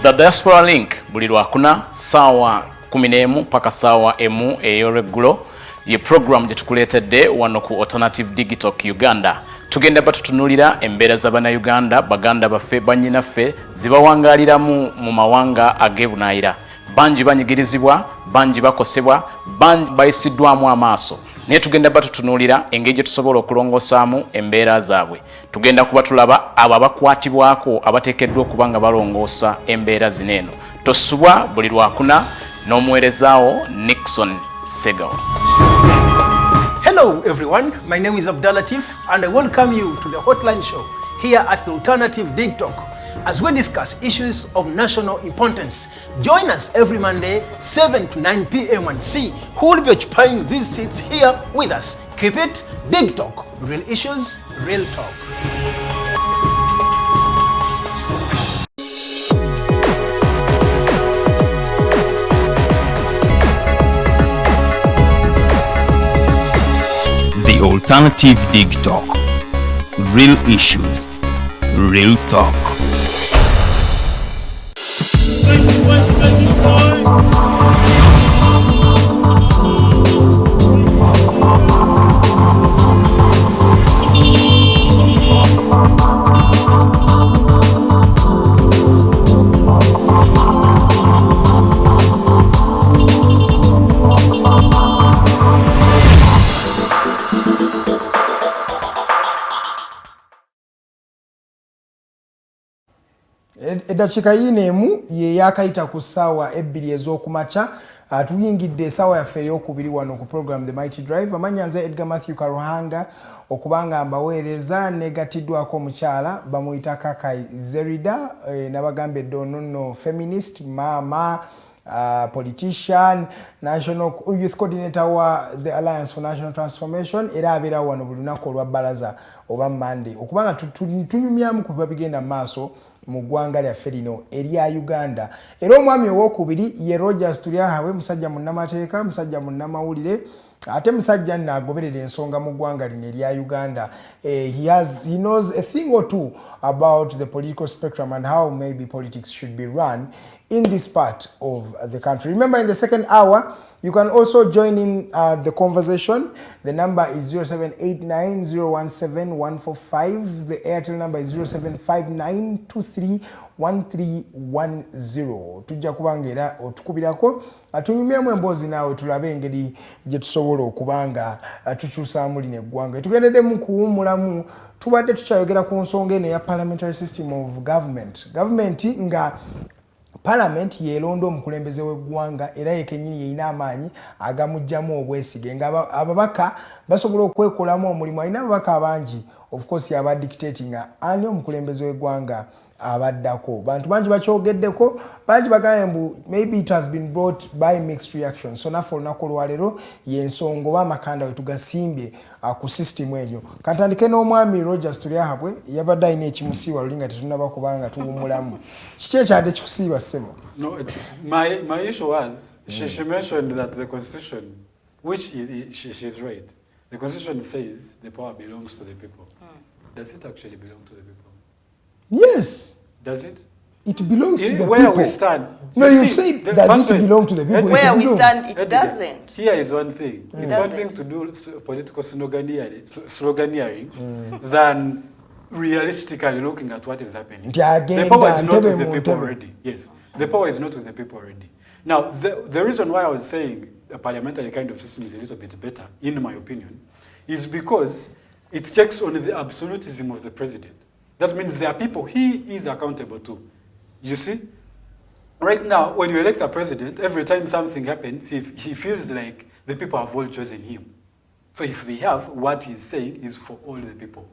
G: The Diaspora Link buli lwakuna sawa 11 paka sawa emu ey'olweggulo ye program gye tukuleetedde wano ku Alternative Digital Uganda. Tugenda batutunulira embeera z'Abannayuganda baganda baffe bannyinaffe zibawangaaliramu mu mawanga ag'ebunaayira. Bangi banyigirizibwa, bangi bakosebwa, bangi bayisiddwamu amaaso. Naye tugenda batutunulira engeri gye tusobola okulongosaamu embeera zaabwe. Tugenda kuba tulaba abo abakwatibwako abateekeddwa okuba nga balongoosa embeera zineeno. Tosubwa buli lwakuna n'omuweerezaawo Nixon Segawa.
H: Hello everyone, my name is Abdulatif and I welcome you to the Hotline Show here at the Alternative Digital as we discuss issues of national importance. Join us every Monday 7 to 9 p.m. and see who will be occupying these seats here with us Keep it Dig Talk. Real issues, real talk.
A: The Alternative Dig Talk. Real issues, real talk.
B: Eddakiika yineemu ye yakayita ku ssaawa 2 ez'okumakya tuyingidde essaawa yaffe ey'okubiri wano ku program The Mighty Drive. Amanya nze Edgar Mathew Karuhanga okubanga mbaweereza negatiddwako omukyala bamuyita Kakayi Zeridah nabagambye nno feminist mama politician, national youth coordinator wa the Alliance for National Transformation era abeera wano buli lunaku olwa bbalaza oba Monday okubanga tunyumyamu ku bigenda maaso mu ggwanga lyaffe lino erya Uganda. Era omwami owookubiri ye Rogers Tulyahabwe, musajja munnamateeka, musajja munnamawulire, ate musajja naagoberera ensonga mu ggwanga lino erya Uganda. He knows a thing or two about the political spectrum and how maybe politics should be run in this part of the country. Remember, in the second hour, you can also join in the conversation. The number is 0789017145. The Airtel number is 0759231310. Tujja kubangera otukubirako atunyumyamu emboozi naawe tulabe engeri gye tusobola okubanga tukyusaamu lino eggwanga. Tugendeddemu kuwummulamu tubadde tukyayogera ku nsonga eno eya parliamentary system of government. Government nga Parliament yelonda omukulembeze w'eggwanga era yekennyini yeyina amaanyi agamugjamu obwesige nga ababaka basobola okwekolamu omulimu. Alina ababaka abangi of course yaba dictating ani omukulembeze w'eggwanga abaddako. Bantu bangi bakyogeddeko, bangi bagambye mbu maybe it has been brought by mixed reaction. So naffe olunaku olwaleero y'ensonga oba amakanda we tugasimbye ku system eyo. Kantandike n'omwami Rogers Tulyahabwe yabadde alina ekimusiiwa luli nga tetunnaba kubanga tuwummulamu. Kiki ekyadde kikusiiwa ssebo?
D: No, my issue was she mentioned that the constitution, which she's right, the constitution says the power belongs to the people. Does it actually belong to the people?
B: Yes.
D: Does it?
B: It belongs to the
D: where
B: people.
D: We stand.
B: No, you've said does it belong to the people?
E: Where we stand, it doesn't.
D: Here is one thing. It's one thing to do political sloganeering than realistically looking at what is happening. The power is not with the people already. Yes. The power is not with the people already. Now, the reason why I was saying a parliamentary kind of system is a little bit better, in my opinion, is because it checks on the absolutism of the president. That means there are people he is accountable to. You see? Right now, when you elect a president, every time something happens, he feels like the people have all chosen him. So if they have, what he's saying is for all the people.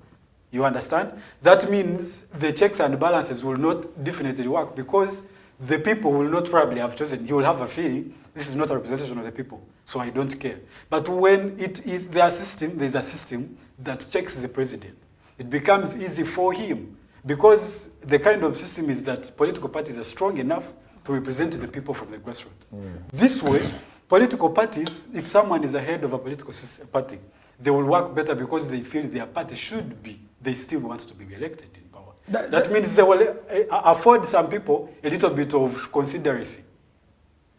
D: You understand? That means the checks and balances will not definitely work because the people will not probably have chosen. He will have a feeling, this is not a representation of the people, so I don't care. But when it is their system, there's a system that checks the president. It becomes easy for him because the kind of system is that political parties are strong enough to represent the people from the grassroots. This way, political parties, if someone is ahead of a political party, they will work better because they feel their party should be, they still want to be elected in power. That means they will afford some people a little bit of consideracy.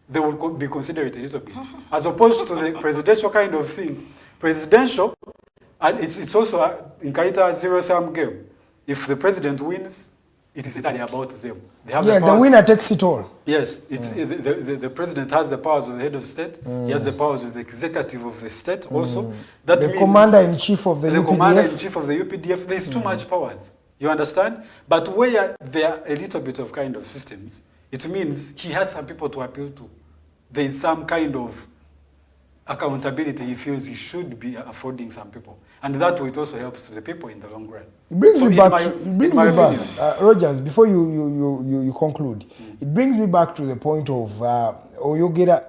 D: They will be considerate a little bit. As opposed to the presidential kind of thing. Presidential, and it's also in Kaita zero-sum game. If the president wins, it is entirely about them. They have
B: yes, the winner takes it all.
D: Yes, the president has the powers of the head of state. He has the powers of the executive of the state also. That
B: the
D: means
B: commander-in-chief of the UPDF.
D: Commander-in-chief of the UPDF. There's too much powers. You understand? But where there are a little bit of kind of systems, it means he has some people to appeal to. There is some kind of accountability he feels he should be affording some people. And that way it also helps the people in the long run.
B: It brings me back, Rogers, before you conclude, it brings me back to the point of oyogera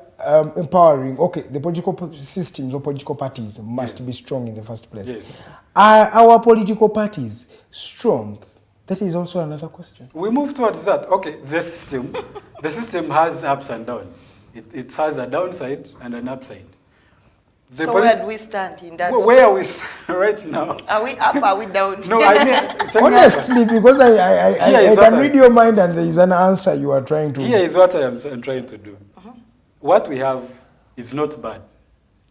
B: empowering, okay, the political systems or political parties must be strong in the first place.
D: Yes.
B: Are our political parties strong? That is also another question.
D: We move towards that. Okay, the system has ups and downs. It has a downside and an upside.
E: So where do we stand in that?
D: Where are we right now?
E: Are we up, are we down?
D: No, I mean...
B: Honestly, because I can read your mind and there is an answer you are trying to...
D: Here is what I'm trying to do. What we have is not bad.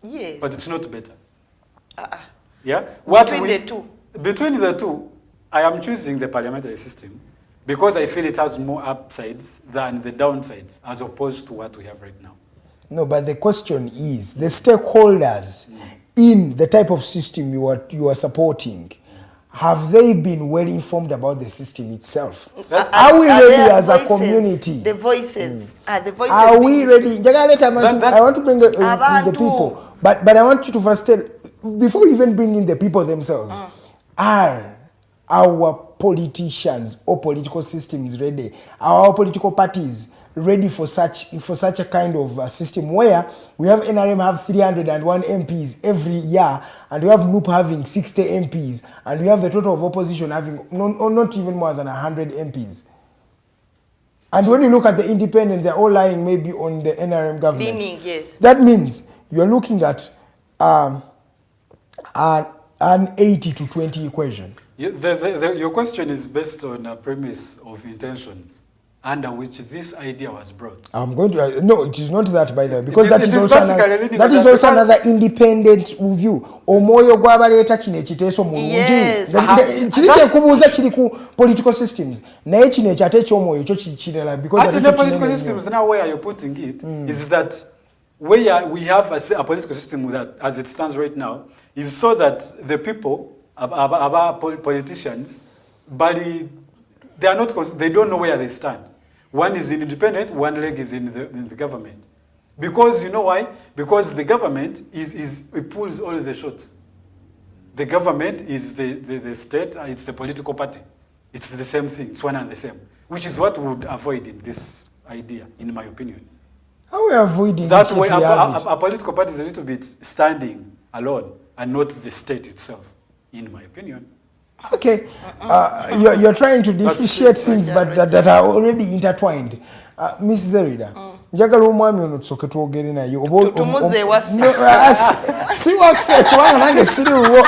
E: Yes.
D: But it's not better.
E: Yeah?
D: Between the two, I am choosing the parliamentary system because I feel it has more upsides than the downsides as opposed to what we have right now.
B: No, but the question is, the stakeholders in the type of system you are supporting, have they been well informed about the system itself? Are we ready as a community?
E: The voices.
B: Are we ready? I want to bring in the people, but I want you to first tell, before we even bring in the people themselves, are our politicians or political systems ready? Are our political parties ready for such a kind of system where we have NRM have 301 MPs every year, and we have NUP having 60 MPs, and we have the total of opposition having not even more than 100 MPs. And when you look at the independent, they're all lying maybe on the NRM government.
E: Leaning, yes.
B: That means you're looking at an 80 to 20 equation.
D: Your question is based on a premise of intentions under which this idea was brought.
B: I'm going to no, it is not that, by the way, because that is also another independent review. Omoyo gw'abaleeta kino ekiteeso mulungi. Kiri kyekubuuza kiri ku political systems. Naye kino ekyate eky'omwoyo kyo kirala because
D: the political systems now where you're putting it is that where we have a political system that, as it stands right now, is so that the people, our politicians, but they are not. They don't know where they stand. One is independent, one leg is in the government. Because you know why? Because the government it pulls all the shots. The government is the state. It's the political party. It's the same thing. It's one and the same. Which is what we would avoid in this idea, in my opinion.
B: How are we avoiding
D: that way? A political party is a little bit standing alone and not the state itself, in my opinion.
B: Okay, you're trying to differentiate things, but that are already intertwined. Miss Zeridah, njagala omwami ono tusoke twogere naye
E: tumuze waffe.
B: Si waffe kubanga nange siri wo.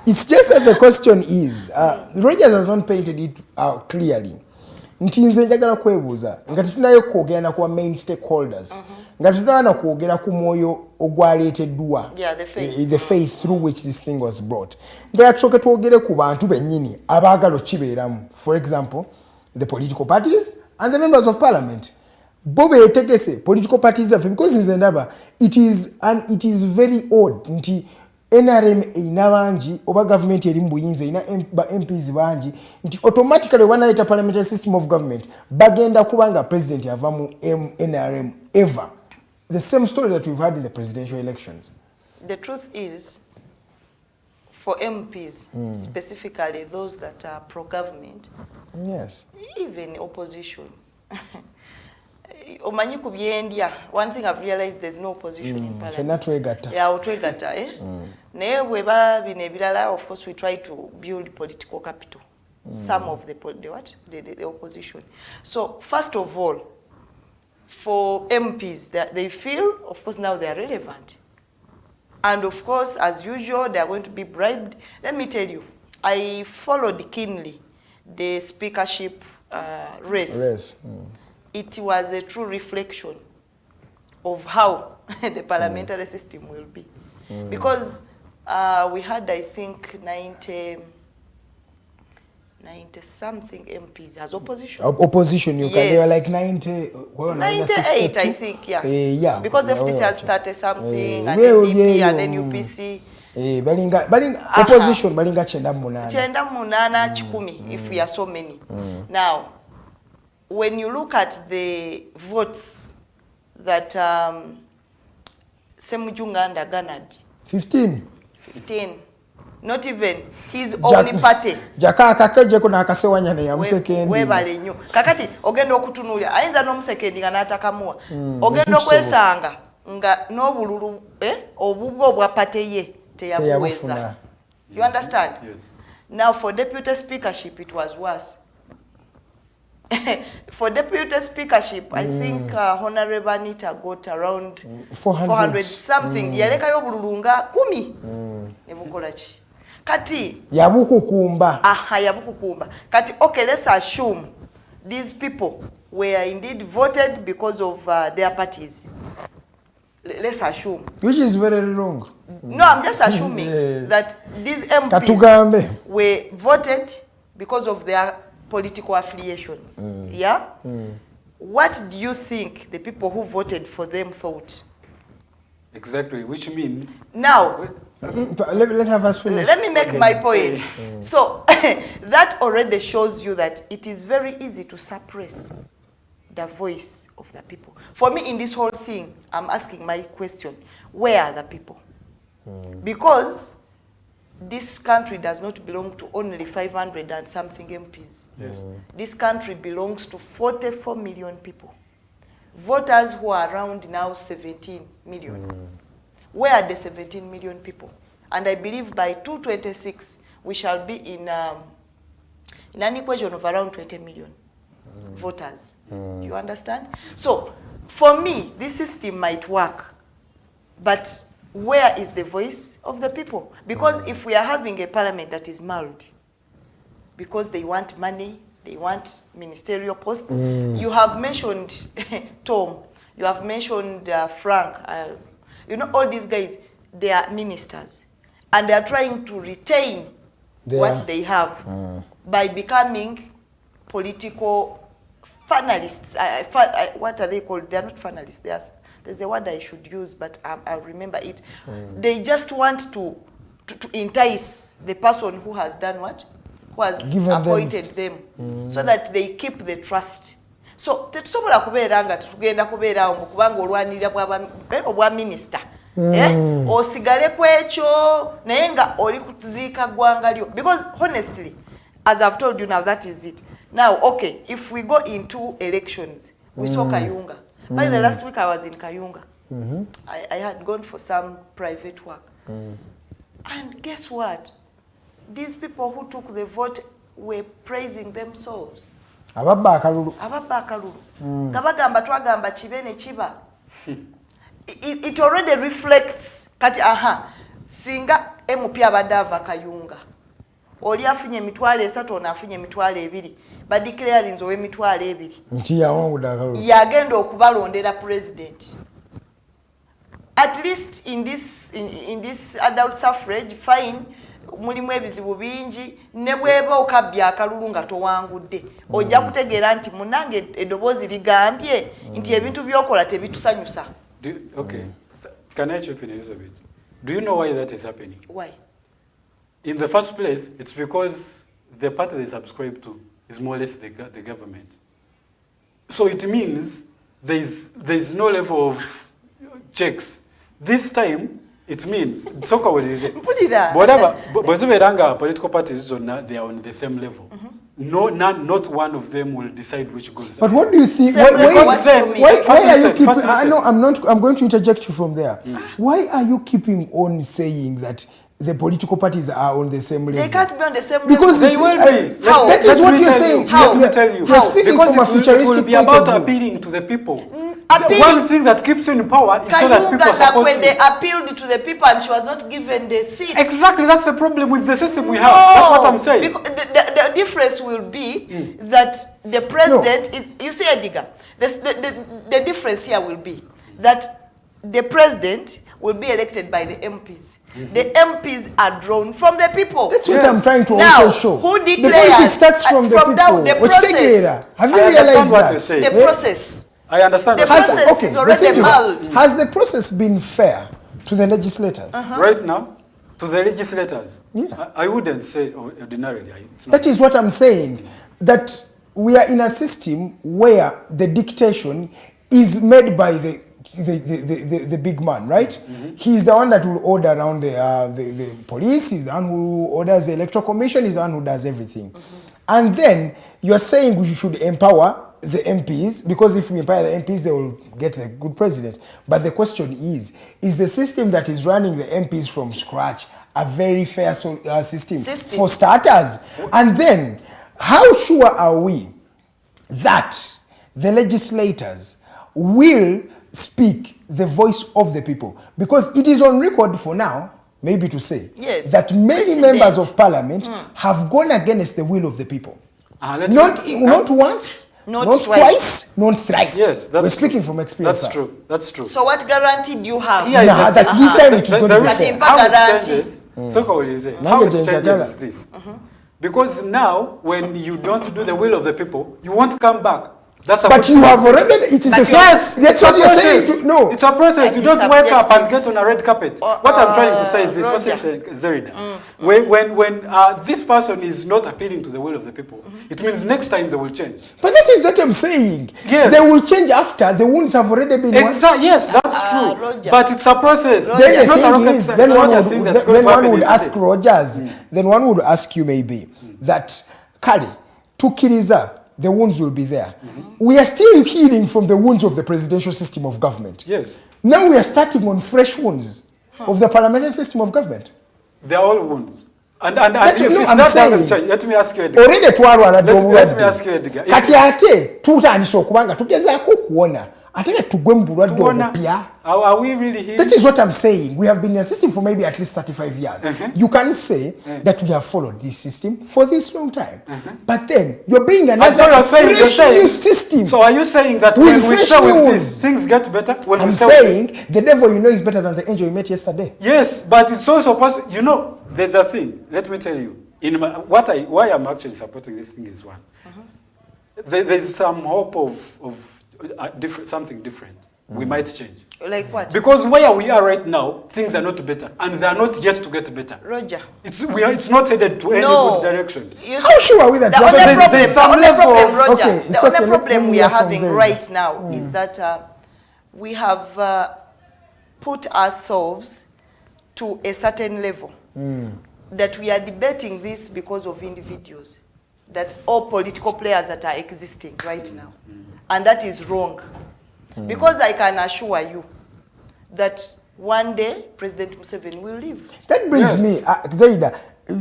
B: It's just that the question is, Rogers has not painted it out clearly. Nti nze njagala kwebuuza nga tetunayo kwogera na kuwa main stakeholders, nga tetunayo kwogera ku mwoyo ogwaleeteddwa, the faith through which this thing was brought. Njagala tusooke twogere ku bantu bennyini abaagala okibeeramu, for example the political parties and the members of parliament. Bo beetegese political parties zaffe, because nze ndaba it is very odd nti NRM ina bangi oba government eri mbuyinza ina MPs bangi nti automatically wanaleta parliamentary system of government bagenda kubanga president yava mu NRM ever. The same story that we've had in the presidential elections.
E: The truth is, for MPs, specifically those that are pro-government,
B: yes,
E: even opposition, omanyi ku byendia, one thing I've realized, there's no opposition in parliament. Yeah, otwegata, naye bweba bino ebirala, of course we try to build political capital. Some of the opposition. So first of all, for MPs, they feel, of course, now they are relevant. And of course, as usual, they are going to be bribed. Let me tell you, I followed keenly the speakership race. It was a true reflection of how the parliamentary system will be. Because we had, I think, 90 something MPs as opposition.
B: Opposition, yes. They were like 98,
E: I think, yeah.
B: Yeah.
E: Because FTC has started something, and then EP, and then UPC.
B: Opposition, balinga chenda
E: munana chikumi, if we are so many. Now, when you look at the votes that Semujunganda garnered,
B: 15.
E: not even his own party.
B: Jaka akakeje kuna akasewanya ne yamusekendi.
E: Webale nnyo. Kakati ogenda okutunuulira ayinza n'omusekendi nga n'atakamua. Ogenda okwesanga nga n'obululu obubwo obwa pate ye teyabuweza. You understand?
D: Yes.
E: Now for deputy speakership it was worse. For deputy speakership, I think Honorable Anita got around 400 something. Yalekayo bululunga 10. Nebukola ki? Kati
B: yabukukumba.
E: Yabukukumba. Kati okay, let's assume these people were indeed voted because of their parties. Let's assume.
B: Which is very wrong.
E: No, I'm just assuming that these MPs were voted because of their political affiliations. Yeah? What do you think the people who voted for them thought?
D: Exactly, which means...
E: Now,
B: let have us finish.
E: Let me make my point. So, that already shows you that it is very easy to suppress the voice of the people. For me, in this whole thing, I'm asking my question, where are the people? Because this country does not belong to only 500 and something MPs.
D: Yes.
E: This country belongs to 44 million people. Voters who are around now 17 million. Where are the 17 million people? And I believe by 2026, we shall be in an equation of around 20 million voters. You understand? So, for me, this system might work, but where is the voice of the people? Because if we are having a parliament that is mulled, because they want money, they want ministerial posts. You have mentioned Tom, you have mentioned Frank, you know, all these guys, they are ministers. And they are trying to retain what they have by becoming political finalists. What are they called? They are not finalists. There's a word I should use, but I'll remember it. They just want to entice the person who has done what? Who has appointed them. So that they keep the trust. So, tetusobola kubeera nga tugenda kubeera kubanga olwanirira bwa minister. Osigale kwekyo naye nga oli kuziika ggwanga lyo. Because honestly, as I've told you now, that is it. Now, okay, if we go into elections, we saw Kayunga. By the last week I was in Kayunga. I had gone for some private work. And guess what? These people who took the vote were praising themselves.
B: Ababba akalulu.
E: Gabagamba twagamba chibene chiba. It already reflects kati singa MP abadava Kayunga. Oli afunye emitwalo 3 ona afunye emitwalo 2. Ba declaring zo emitwalo 2.
B: Nti yawangudde akalulu.
E: Yagenda okubalondera president. At least in this adult suffrage, fine, mulimu ebizibu bingi ne bweba okabya akalulu nga towangudde. Ojja kutegeera nti munange eddoboozi ligambye nti ebintu byokola tebitusanyusa.
D: Okay, can I chip in a little bit? Do you know why that is happening?
E: Why?
D: In the first place, it's because the party they subscribe to is more or less the government. So it means there's no level of checks. This time, it means whatever political parties they are on the same level. No, not one of them will decide which goes.
B: But what do you think? Why are you keeping? I'm going to interject you from there. Why are you keeping on saying that the political parties are on the same level?
E: They can't be on the same level.
B: Because
D: they will be.
B: How? That is what you're saying.
D: Let me tell you.
B: You're speaking
D: because
B: from a futuristic
D: it will be about appealing to the people. The one thing that keeps you in power is so that people support
E: when
D: you.
E: they appealed to the people and she was not given the seat.
D: Exactly, that's the problem with the system we have. That's what I'm saying.
E: Because the difference will be that the president is, you see, Edgar, the difference here will be that the president will be elected by the MPs. The MPs are drawn from the people.
B: That's what I'm trying to
E: now,
B: also show.
E: Who declares?
B: The politics starts from the people.
E: The process.
B: Have you realized that?
E: The process.
D: I understand.
E: The process is already mulled.
B: Has the process been fair to the legislators?
D: Right now, to the legislators?
B: Yeah.
D: I wouldn't say ordinarily. It's not.
B: That is what I'm saying. That we are in a system where the dictation is made by the the big man, right? He's the one that will order around the police. He's the one who orders the electoral commission. He's the one who does everything. And then you're saying we should empower the MPs, because if we empower the MPs, they will get a good president. But the question is the system that is running the MPs from scratch a very fair system for starters? And then, how sure are we that the legislators will speak the voice of the people? Because it is on record for now, maybe to say, that many members of parliament have gone against the will of the people. Not once, not twice, not thrice.
D: Yes,
B: we're speaking from experience.
D: That's true. That's true.
E: So what guarantee do you have?
B: That this time it is going to be fair.
D: How it changes is this. Because now, when you don't do the will of the people, you won't come back.
B: But you have already, it is the
D: yes,
B: that's what you're saying. No.
D: It's a process. You don't wake up and get on a red carpet. What I'm trying to say is this, what you're saying, Zeridah. When this person is not appealing to the will of the people, it means next time they will change.
B: But that is what I'm saying. Yes. They will change after the wounds have already been
D: Yes, that's true.
E: Roger.
D: But it's a process.
B: Then the thing is, then one would ask Rogers, then one would ask you maybe, that, Kali, tukiriza, the wounds will be there. We are still healing from the wounds of the presidential system of government.
D: Yes.
B: Now we are starting on fresh wounds of the parliamentary system of government.
D: They are all wounds. And
B: I'm saying,
D: change, let me ask you, Edgar.
B: Already
D: let me ask you, Edgar.
B: Kati ate tutandise okubanga tugezaako kuwona ate tugwe mu bulwadde obupya.
D: Are we really here?
B: That is what I'm saying. We have been in a system for maybe at least 35 years. You can say that we have followed this system for this long time. But then you're bringing another fresh new system.
D: So are you saying that when we start with this, things get better?
B: I'm saying the devil you know is better than the angel you met yesterday.
D: Yes, but it's also possible. You know, there's a thing. Let me tell you. Why I'm actually supporting this thing is one. There's some hope of something different. We might change.
E: Like what?
D: Because where we are right now, things are not better, and they are not yet to get better.
E: Roger.
D: It's not headed to any good direction.
B: How sure are we that
E: the only problem, Roger,
B: okay,
E: the only problem we are having right now is that we have put ourselves to a certain level. That we are debating this because of individuals. That all political players that are existing right now. And that is wrong. Because I can assure you that one day President Museveni will leave.
B: That brings me, Zeridah,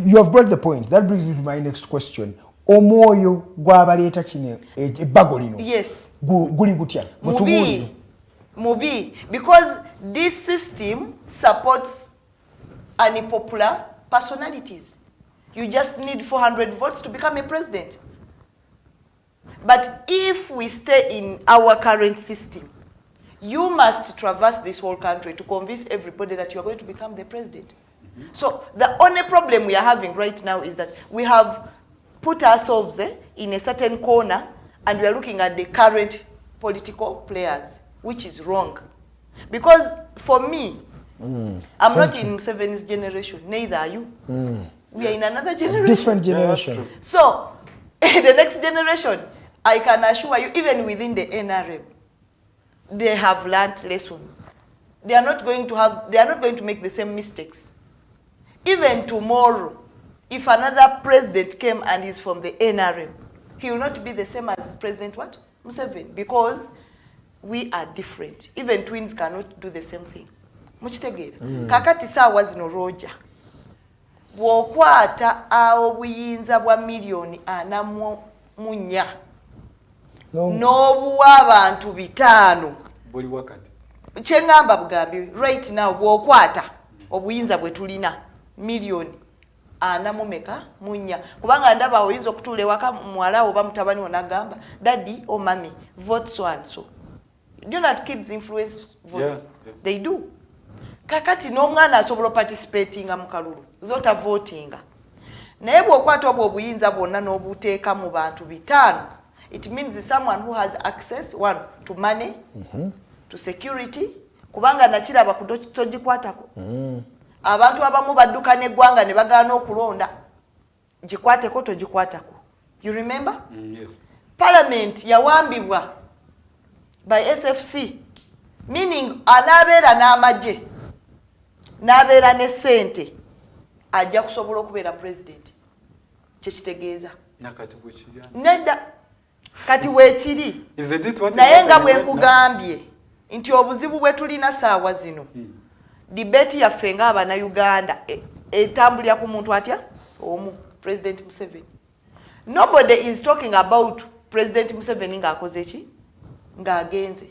B: you have brought the point. That brings me to my next question. Omoyo gwabaleeta kino ebbago lino.
E: Yes.
B: Guli gutya?
E: Mubi. Because this system supports unpopular personalities. You just need 400 votes to become a president. But if we stay in our current system, you must traverse this whole country to convince everybody that you are going to become the president. So the only problem we are having right now is that we have put ourselves in a certain corner and we are looking at the current political players, which is wrong. Because for me, I'm not in Museveni's generation, neither are you. We are in another generation.
B: Different generation.
E: So, the next generation, I can assure you, even within the NRM, they have learned lessons. They are not going to make the same mistakes. Even tomorrow, if another president came and is from the NRM, he will not be the same as President what? Museveni, because we are different. Even twins cannot do the same thing. Muchitegera. Kakati sawa zino Roger. Bw'okwata obuyinza bwa miliyoni 44 n'obuwa abantu 5
D: buli wakati.
E: Kyengamba bugambi right now bw'okwata obuyinza bwe tulina miliyoni 44 kubanga ndaba oyinza okutuula ewaka muwala oba mutabani wonagamba daddy or mommy vote so and so. Do not kids influence votes? Yeah. They do. Kakati n'omwana asobola participatinga mu kalulu zota votinga naye bw'okwata obwo obuyinza bwonna n'obuteeka mu bantu 5, it means someone who has access to money, to security, kubanga nakiraba ku togikwatako. Abantu abamu badduka n'eggwanga ne bagaana okulonda gikwateko togikwatako. You remember?
D: Yes.
E: Parliament yawambibwa by SFC Meaning, anabeera n'amagye, n'abeera ne ssente, ajja kusobola okubeera president. Kyekitegeeza. Nedda. Kati weekiri. Naye nga bwe nkugambye nti obuzibu bwe tulina saawa zino. Debate yaffe ng'Abannayuganda etambulira ku muntu atya? Omu, President Museveni. Nobody is talking about President Museveni ng'akoze ki? Ng'agenze.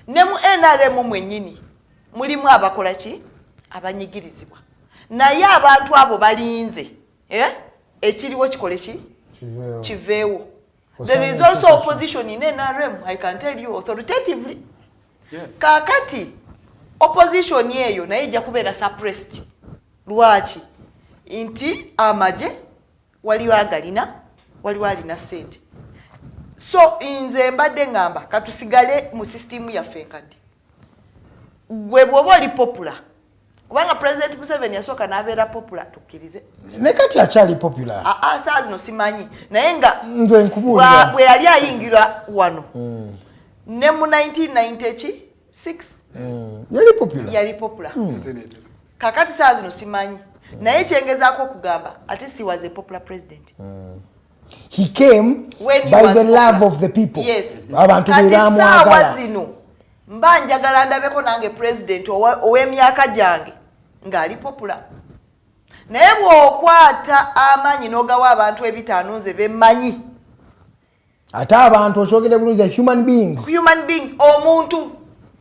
E: Ne mu NRM mwennyini mulimu abakola ki? Abanyigirizibwa. Naye abantu abo balinze. Ekiriwo kikole ki? Kiveewo. There is also opposition in NRM, I can tell you authoritatively. Yes. Kakati opposition yeyo naye ejja kubeera suppressed. Lwaki? Inti amaje waliwo agalina, waliwo alina ssente. So nze mbadde ngamba katusigale mu system yaffe enkadde. Gwe bw'oba oli popular. Kubanga President Museveni yasooka n'abeera popular tukkirize.
B: Ne kati akyali popular.
E: Saa zino simanyi. Naye nga
B: nze nkubuulira
E: bwe yali ayingira wano. Ne mu 1996
B: yali popular.
E: Yali popular. Kakati saa zino simanyi. Naye kyengezaako okugamba ati he was a popular president.
B: He came by the love of the people.
E: Yes.
B: Abantu be baamwagala.
E: Kati saawa zino mba njagala ndabeko nange president ow'emyaka gyange ng'ali popular. Naye bw'okwata amaanyi n'ogawa abantu ebitaano nze bemmanyi.
B: Ate abantu okyogere bulungi, the human beings.
E: Human beings, omuntu.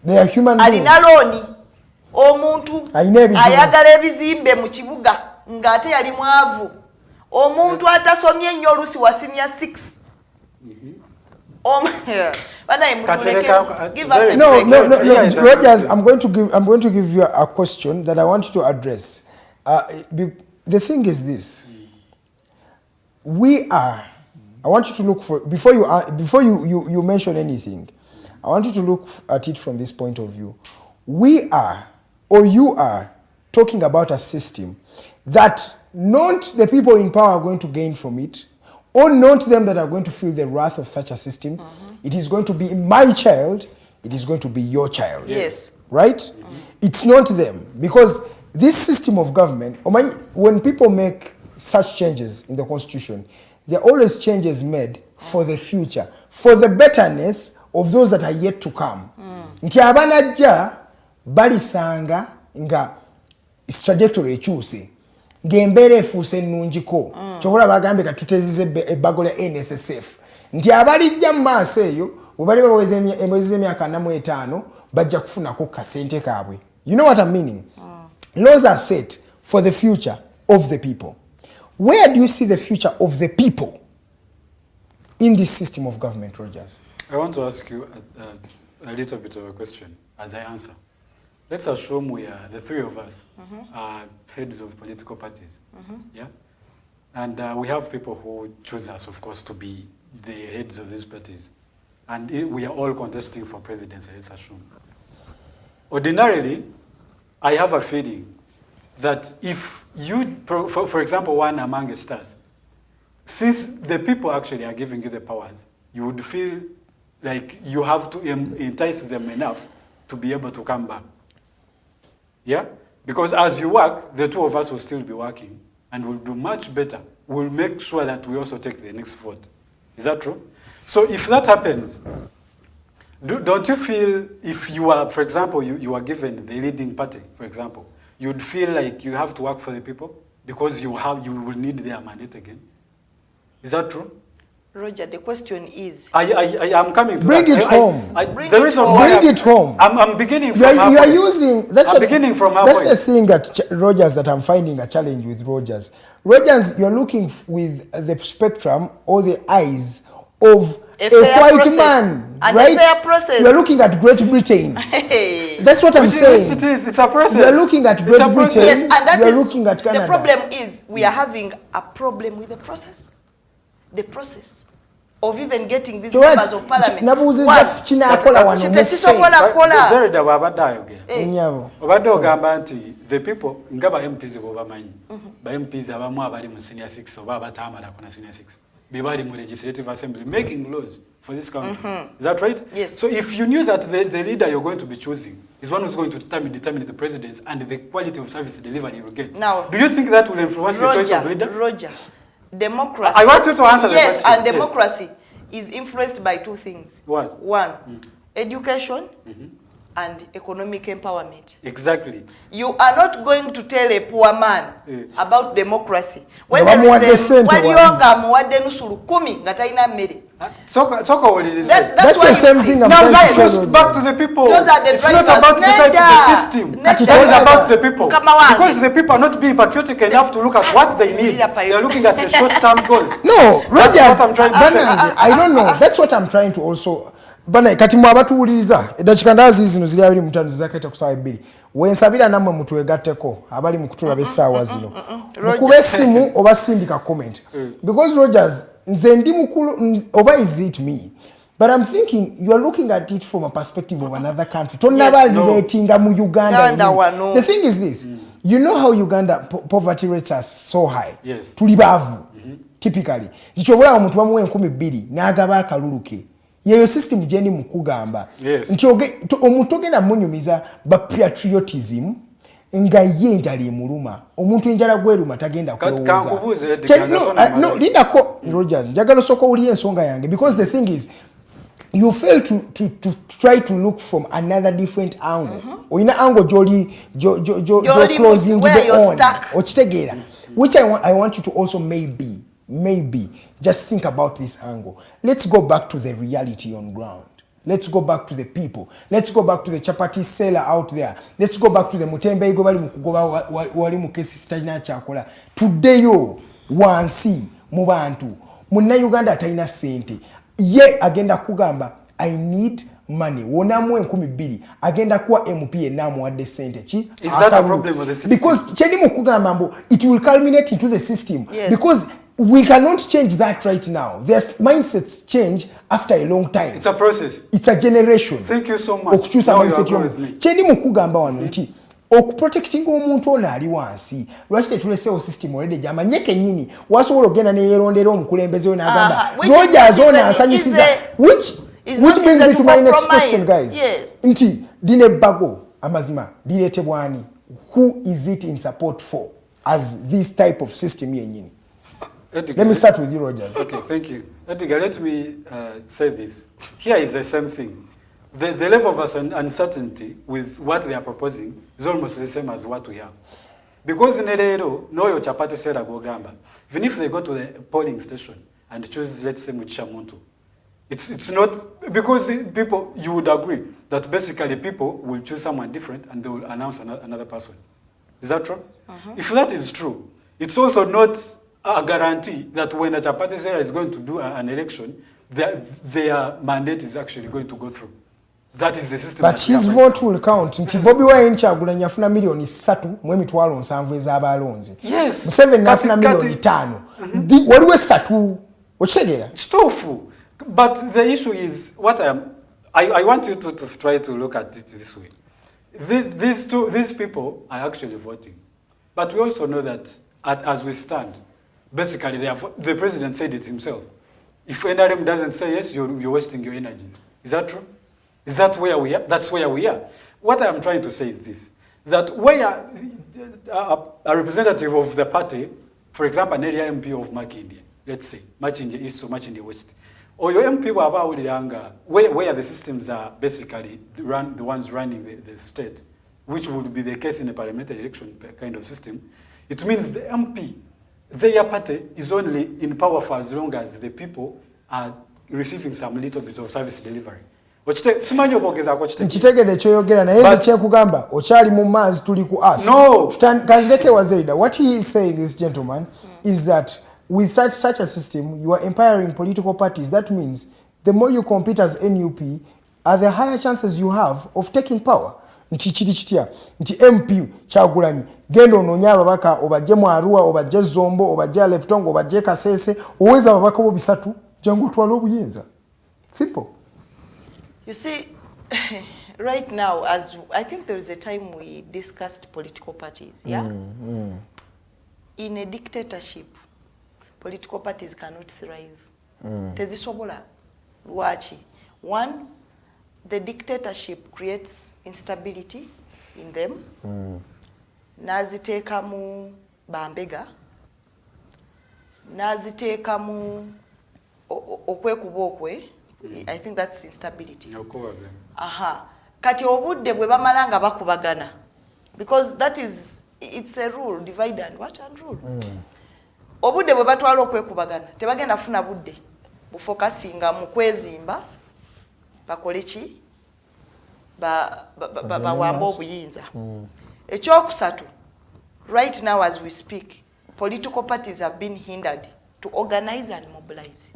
B: They are human beings.
E: Alina looni. Omuntu ayagala ebizimbe mu kibuga ng'ate yali mwavu. Omuntu atasomye nnyo olusi wa senior 6.
B: No, Rogers, I'm going to give you a question that I want you to address. The thing is this: I want you to look for before you mention anything. I want you to look at it from this point of view. We are, or you are, talking about a system that not the people in power are going to gain from it, or not them that are going to feel the wrath of such a system. It is going to be my child, it is going to be your child.
E: Yes.
B: Right? It's not them. Because this system of government, when people make such changes in the constitution, there are always changes made for the future, for the betterness of those that are yet to come. Nti abanajja balisanga nga trajectory ekyuse. Ng'embeera efuuse ennungiko. Kyokkola bagambye katutezize ebbago lya NSSF. Nti abalijja mu maaso eyo bwe bali baweza emwezi z'emyaka 45 bajja kufunako kasente kaabwe. You know what I'm meaning? Laws are set for the future of the people. Where do you see the future of the people in this system of government, Rogers?
D: I want to ask you a little bit of a question as I answer. Let's assume we are, the three of us, are heads of political parties. Yeah? And we have people who choose us, of course, to be the heads of these parties. And we are all contesting for presidency, let's assume. Ordinarily, I have a feeling that if you, for example, one among the stars, since the people actually are giving you the powers, you would feel like you have to entice them enough to be able to come back. Yeah? Because as you work, the two of us will still be working and we'll do much better. We'll make sure that we also take the next vote. Is that true? So if that happens, don't you feel if you are, for example, you are given the leading party, for example, you'd feel like you have to work for the people because you will need their mandate again? Is that true?
E: Roger, the question is...
D: I am coming to
B: bring
D: that.
B: It home.
E: Bring it
B: home.
D: I'm beginning from
B: you are using...
D: I'm beginning from our
B: That's
D: point.
B: the thing that Rogers, that I'm finding a challenge with Rogers. Rogers, you're looking with the spectrum or the eyes of a white man,
E: and
B: right?
E: A fair process.
B: You're looking at Great Britain.
E: Hey.
B: That's what I'm saying.
D: It is. It's a process.
B: You're looking at Great Britain.
E: Yes, and that
B: you're
E: is,
B: looking at Canada.
E: The problem is we are having a problem with the process. The process of even getting these members of parliament.
D: Zeridah wabadde ayogera. Obadde ogamba nti the people nga ba MPs bobamanyi. Ba MPs abamu abali mu senior 6 oba abataamala ku senior 6. bibali mu legislative assembly making laws for this country. Is that right?
E: Yes.
D: So if you knew that the leader you're going to be choosing is one who's going to determine the presidents and the quality of service delivery you get,
E: Now,
D: do you think that will influence the choice of leader?
E: Roger, democracy.
D: I want you to answer the
E: yes,
D: question.
E: And democracy is influenced by two things.
D: What?
E: One, education and economic empowerment.
D: Exactly.
E: You are not going to tell a poor man about democracy. When
B: That's
E: that's what
B: the same thing I'm
D: Now
B: trying to
D: let's
B: show you.
D: back to the people.
E: Those are the
D: It's not
E: drivers.
D: about the type of the system.
E: Neda.
D: It is about the people.
E: Mukama
D: Because the people are not being patriotic enough to look at what they need. They're looking at the short-term goals.
B: No,
D: That's
B: Rogers,
D: what I'm trying to say.
B: I don't know. That's what I'm trying to also. Bana kati mu abatuwuliriza edakika ndazi zino ziri abiri mutano zizakaita kusaawa ebbiri wensabira nammwe mutuwegatteko abali mu kutulaba essaawa zino mukube essimu oba sindika comment because Rogers nze ndi mukulu oba is it me but I'm thinking you are looking at it from a perspective of another country tonnabaliratinga mu Uganda. The thing is this, you know how Uganda poverty rates are so high.
D: Yes.
B: Tuli baavu typically ndikyobula omuntu bamuwa 2,000 n'agaba akaluluke yeyo system jeni mukugamba nti omuntu ogenda munyumiza ba patriotism nga ye njala emuluma omuntu enjala gweruma tagenda kulowooza no lindako Rogers njagala osooka owulire ensonga yange because the thing is you fail to try to look from another different angle oyina angle joli closing the on okitegeera which I want you to also maybe just think about this angle. Let's go back to the reality on ground. Let's go back to the people. Let's go back to the chapati seller out there. Let's go back to the mutembe igo bali mukugoba wali mukesi stajina chakola. Today yo wansi mu bantu munna Uganda atayina sente ye agenda kugamba I need money wonamu 2,000 agenda kuwa MP enamu adde sente chi
D: is that a problem with the system?
B: Because cheni mukugamba mbo it will culminate into the system. Yes. Because we cannot change that right now. Their mindsets change after a long time.
D: It's a process.
B: It's a generation.
D: Thank you so much.
B: Okukyusa mindset yomuntu. Kyeni mukugamba wano nti okuprotecting omuntu ono ali wansi lwaki tetuleseewo system already gy'amanye kennyini wasobola ogenda neyeerondera omukulembeze we n'agamba Rogers ono ansanyusiza which brings me to my next question guys.
E: Yes.
B: Nti lino ebbago amazima lireetebwa ani? Who is it in support for as this type of system yennyini?
D: Edgar,
B: let me start with you, Rogers.
D: Okay, thank you. Edgar, let me say this. Here is the same thing. The level of uncertainty with what they are proposing is almost the same as what we have. Because in Nerero, no your chapati said Gogamba. Even if they go to the polling station and choose, let's say, Muchamuntu, it's not, because people, you would agree that basically people will choose someone different and they will announce another person. Is that true? If that is true, it's also not a guarantee that when a chapati seller is going to do an election, their mandate is actually going to go through. That is the system.
B: But his vote will count. Nti Bobi Wine Kyagulanyi yafuna million 3 mu emitwalo 7 ez'abalonzi.
D: Yes.
B: Museveni nafuna million 5. Waliwo 3. Okitegeera?
D: Kituufu. But the issue is what I want you to try to look at it this way. These people are actually voting. But we also know that as we stand, basically the president said it himself. If NRM doesn't say yes, you're wasting your energies. Is that true? Is that where we are? That's where we are. What I'm trying to say is this, that where a representative of the party, for example, an area MP of Makindye, let's say, Makindye East or Makindye West, or your MP where the systems are basically the ones running the state, which would be the case in a parliamentary election kind of system, it means the MP, their party is only in power for as long as the people are receiving some little bit of service delivery.
B: Nkitegedde ekyoyogera naye nze kyekugamba okyali mu maazi tuli ku earth.
D: No.
B: Kazireke wa Zeridah. What he is saying, this gentleman, is that with such a system, you are empowering political parties. That means the more you compete as NUP, the higher chances you have of taking power. Nti kiri kitya nti MP Kyagulanyi genda onoonya ababaka obajje mu Arua obajje Zombo obajje Leptongo obajje Kasese oweza ababaka bo 3 jangu otwala obuyinza. Simple.
E: You see, right now, as I think there was a time we discussed political parties, yeah? In a dictatorship, political parties cannot thrive. Tezisobola. Lwaki? One, the dictatorship creates instability in them. Naziteeka mu bambega. Naziteeka mu okwekuba okwe. I think that's instability. Aha. Kati obudde bwe bamala nga bakubagana. Because that is, it's a rule, divide and what and rule. Obudde bwe batwala okwekubagana, tebagenda funa budde. Bufokasinga mu kwezimba, bakole ki? Bawamba obuyinza. Ekyokusatu, right now as we speak, political parties have been hindered to organize and mobilize.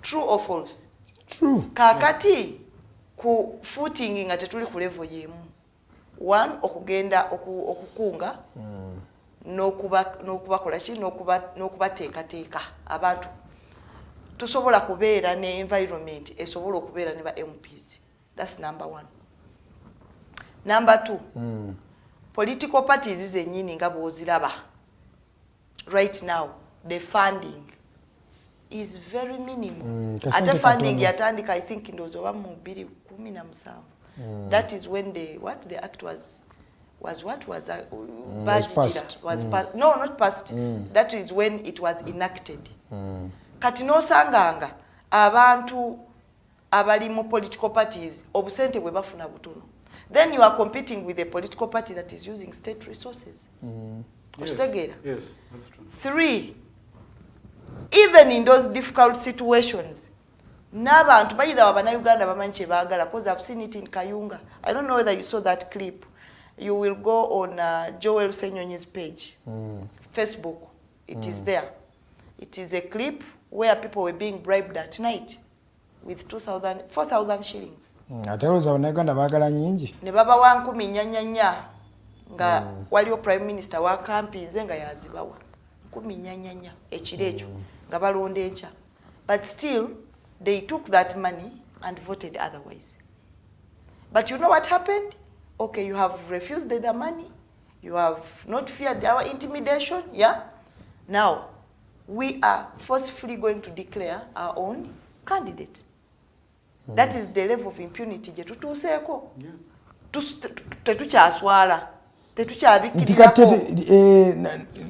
E: True or false?
B: True.
E: Kakati ku footing nga tetuli ku level yemu. One, okugenda okukunga n'okubakola ki n'okubateekateeka abantu. Tusobola kubeera ne environment esobola okubeera ne ba MPs. That's number one. Number two, political parties zennyini nga bw'oziraba. Right now, the funding is very minimal. Ate funding yatandika, I think, ndowooza oba mu 2017. That is when the act was
B: passed.
E: No, not passed. That is when it was enacted. Kati nosanganga abantu abali mu political parties obusente bwe bafuna butono. Then you are competing with a political party that is using state resources.
D: Yes, that's true. 3, even in those difficult situations, n'abantu bayira Uganda bamanyi kye baagala, because I've seen it in Kayunga. I don't know whether you saw that clip. You will go on Joel Senyonyi's page, Facebook. It is there. It is a clip where people were being bribed at night with 4,000 shillings.
B: Ateroza Uganda baagala nyingi.
E: Ne baba wa 10 nga waliwo prime minister wa kampinze nga yazibawa 10 ekiro ekyo nga balonda enkya. But still, they took that money and voted otherwise. But you know what happened? Okay, you have refused the money. You have not feared our intimidation. Yeah? Now, we are forcefully going to declare our own candidate. That is the level of impunity. Tetutuuseeko. Tetukyaswala. Tetukyabikirako.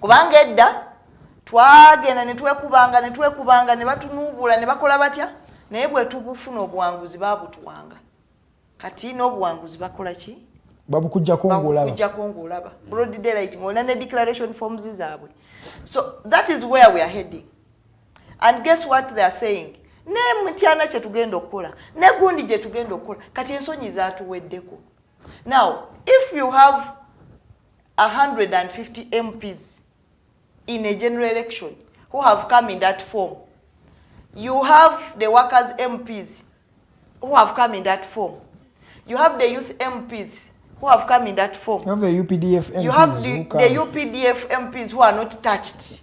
E: Kubanga edda twagenda ne twekubanga ne batunuubula ne bakola batya, naye bwe tubufuna obuwanguzi babutuwanga. Kati n'obuwanguzi bakola ki?
B: Babukujjako
E: ng'olaba. Broad daylight ng'olina ne declaration forms zaabwe. So that is where we are heading. And guess what they are saying? Ne mtyana kye tugenda okukola, ne gundi gye tugenda okukola, kati ensonyi zaatuweddeko. Now, if you have 150 MPs in a general election who have come in that form, you have the workers' MPs who have come in that form, you have the youth MPs who have come in that form,
B: you have the UPDF MPs,
E: you have the UPDF MPs who are not touched.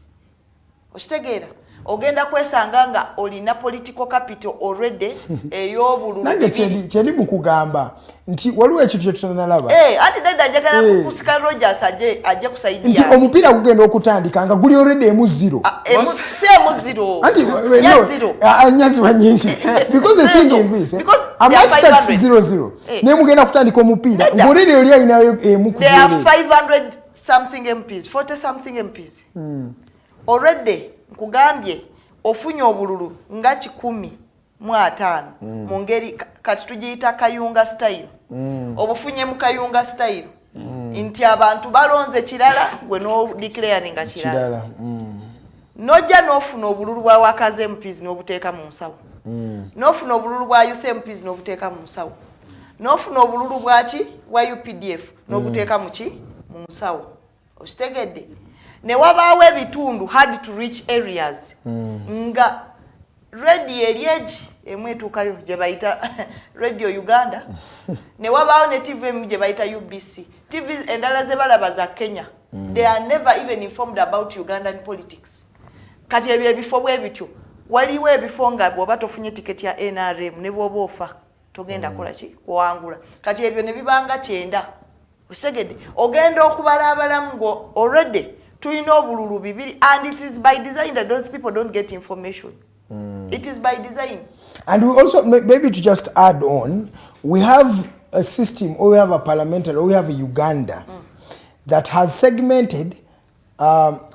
E: Okitegera? Ogenda kwesanga nga olina political capital already ey'obululu.
B: Nange kyeni mukugamba nti waliwo ekintu kye tutanalaba.
E: Ati dada njagala kusika Rogers aje kusaidia.
B: Nti omupiira gugenda okutandika nga guli already emu0.
E: emu0.
B: Anti anyazibwa nyingi. Because the thing is this, a match starts 0-0. Ne mugenda kutandika omupiira already oli ayinayo emu ku.
E: There are 500 something MPs, 40 something MPs. Already nkugambye ofunye obululu nga 115 mu ngeri kati tugiyita Kayunga style. Obufunye mu Kayunga style nti abantu balonze kirala gwe no declaring nga kirala. Nojja n'ofuna obululu bwa wakaze MPs n'obuteeka mu nsawo. N'ofuna obululu bwa youth MPs n'obuteeka mu nsawo. N'ofuna obululu bwa UPDF n'obuteeka mu nsawo. Okitegedde? Ne wabaawo ebitundu hard to reach areas nga radio eryeji emwe etuukayo gye bayita Radio Uganda ne wabaawo ne TV gye bayita UBC. TVs endala ze balaba za Kenya, they are never even informed about Ugandan politics. Kati ebyo ebifo bwe bityo waliwo ebifo nga bw'oba tofunye tiketi ya NRM ne bw'oba ofa togenda kola ki kuwangula. Kati ebyo ne bibanga 9. Okitegedde? Ogenda okubalabalamu ngo already tulina obululu bibiri, and it is by design that those people don't get information. It is by design.
B: And we also, maybe to just add on, we have a system, or we have a parliamentary, or we have a Uganda that has segmented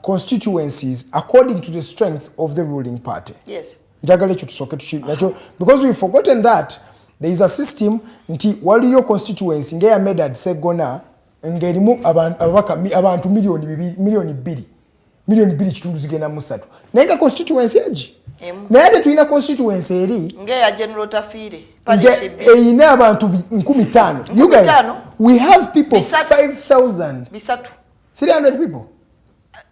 B: constituencies according to the strength of the ruling party.
E: Yes.
B: Because we've forgotten that there is a system nti waliyo constituency ngeya medad segona ngerimu abantu milioni 2 kitundu zigenda musatu nenga constituency eji naye tulina constituency eri
E: ngeya general tafire
B: ina abantu 15,000. You guys, we have people 5,000
E: bisatu
B: 300 people.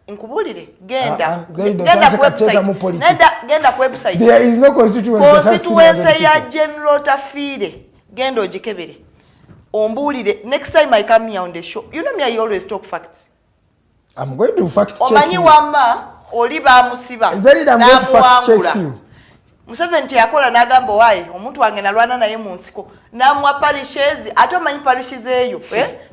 E: Nkubulire genda ku website.
B: There is no constituency
E: ya general tafire genda ojikebere ombulire. Next time I come here on the show, you know me, I always talk facts.
B: I'm going to fact check
E: omanyi
B: you.
E: Wamba oliba musiba
B: Zeridah, I'm going to fact check you.
E: Museveni yakola n'agamba wayi omuntu wange nalwana naye mu nsiko namwa parishes ate omanyi parishes eyo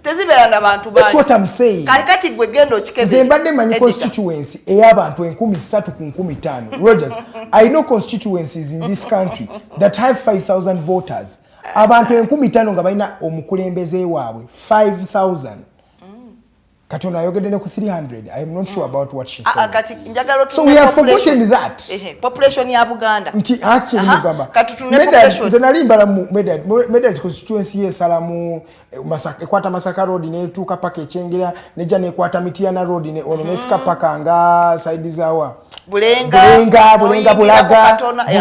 E: tezibeera n'abantu
B: That's what I'm saying.
E: Kati gwe genda okikebere
B: nze mbadde manyi constituency ey'abantu 3,000 ku 15,000. Rogers, I know constituencies in this country that have 5,000 voters. Abantu 15,000 nga balina omukulembeze waabwe 5,000. Katona ayogedde ku 300. I am not sure about what she said. So we have forgotten that.
E: Population ya Buganda.
B: Nti ache mugamba. Nze nali mbala mu Medad constituency yesala mu ekwata Masaka road netuuka paka Echengerera neja nekwata Mitiana road ne onesika paka nga side zawa. Bulenga Bulaga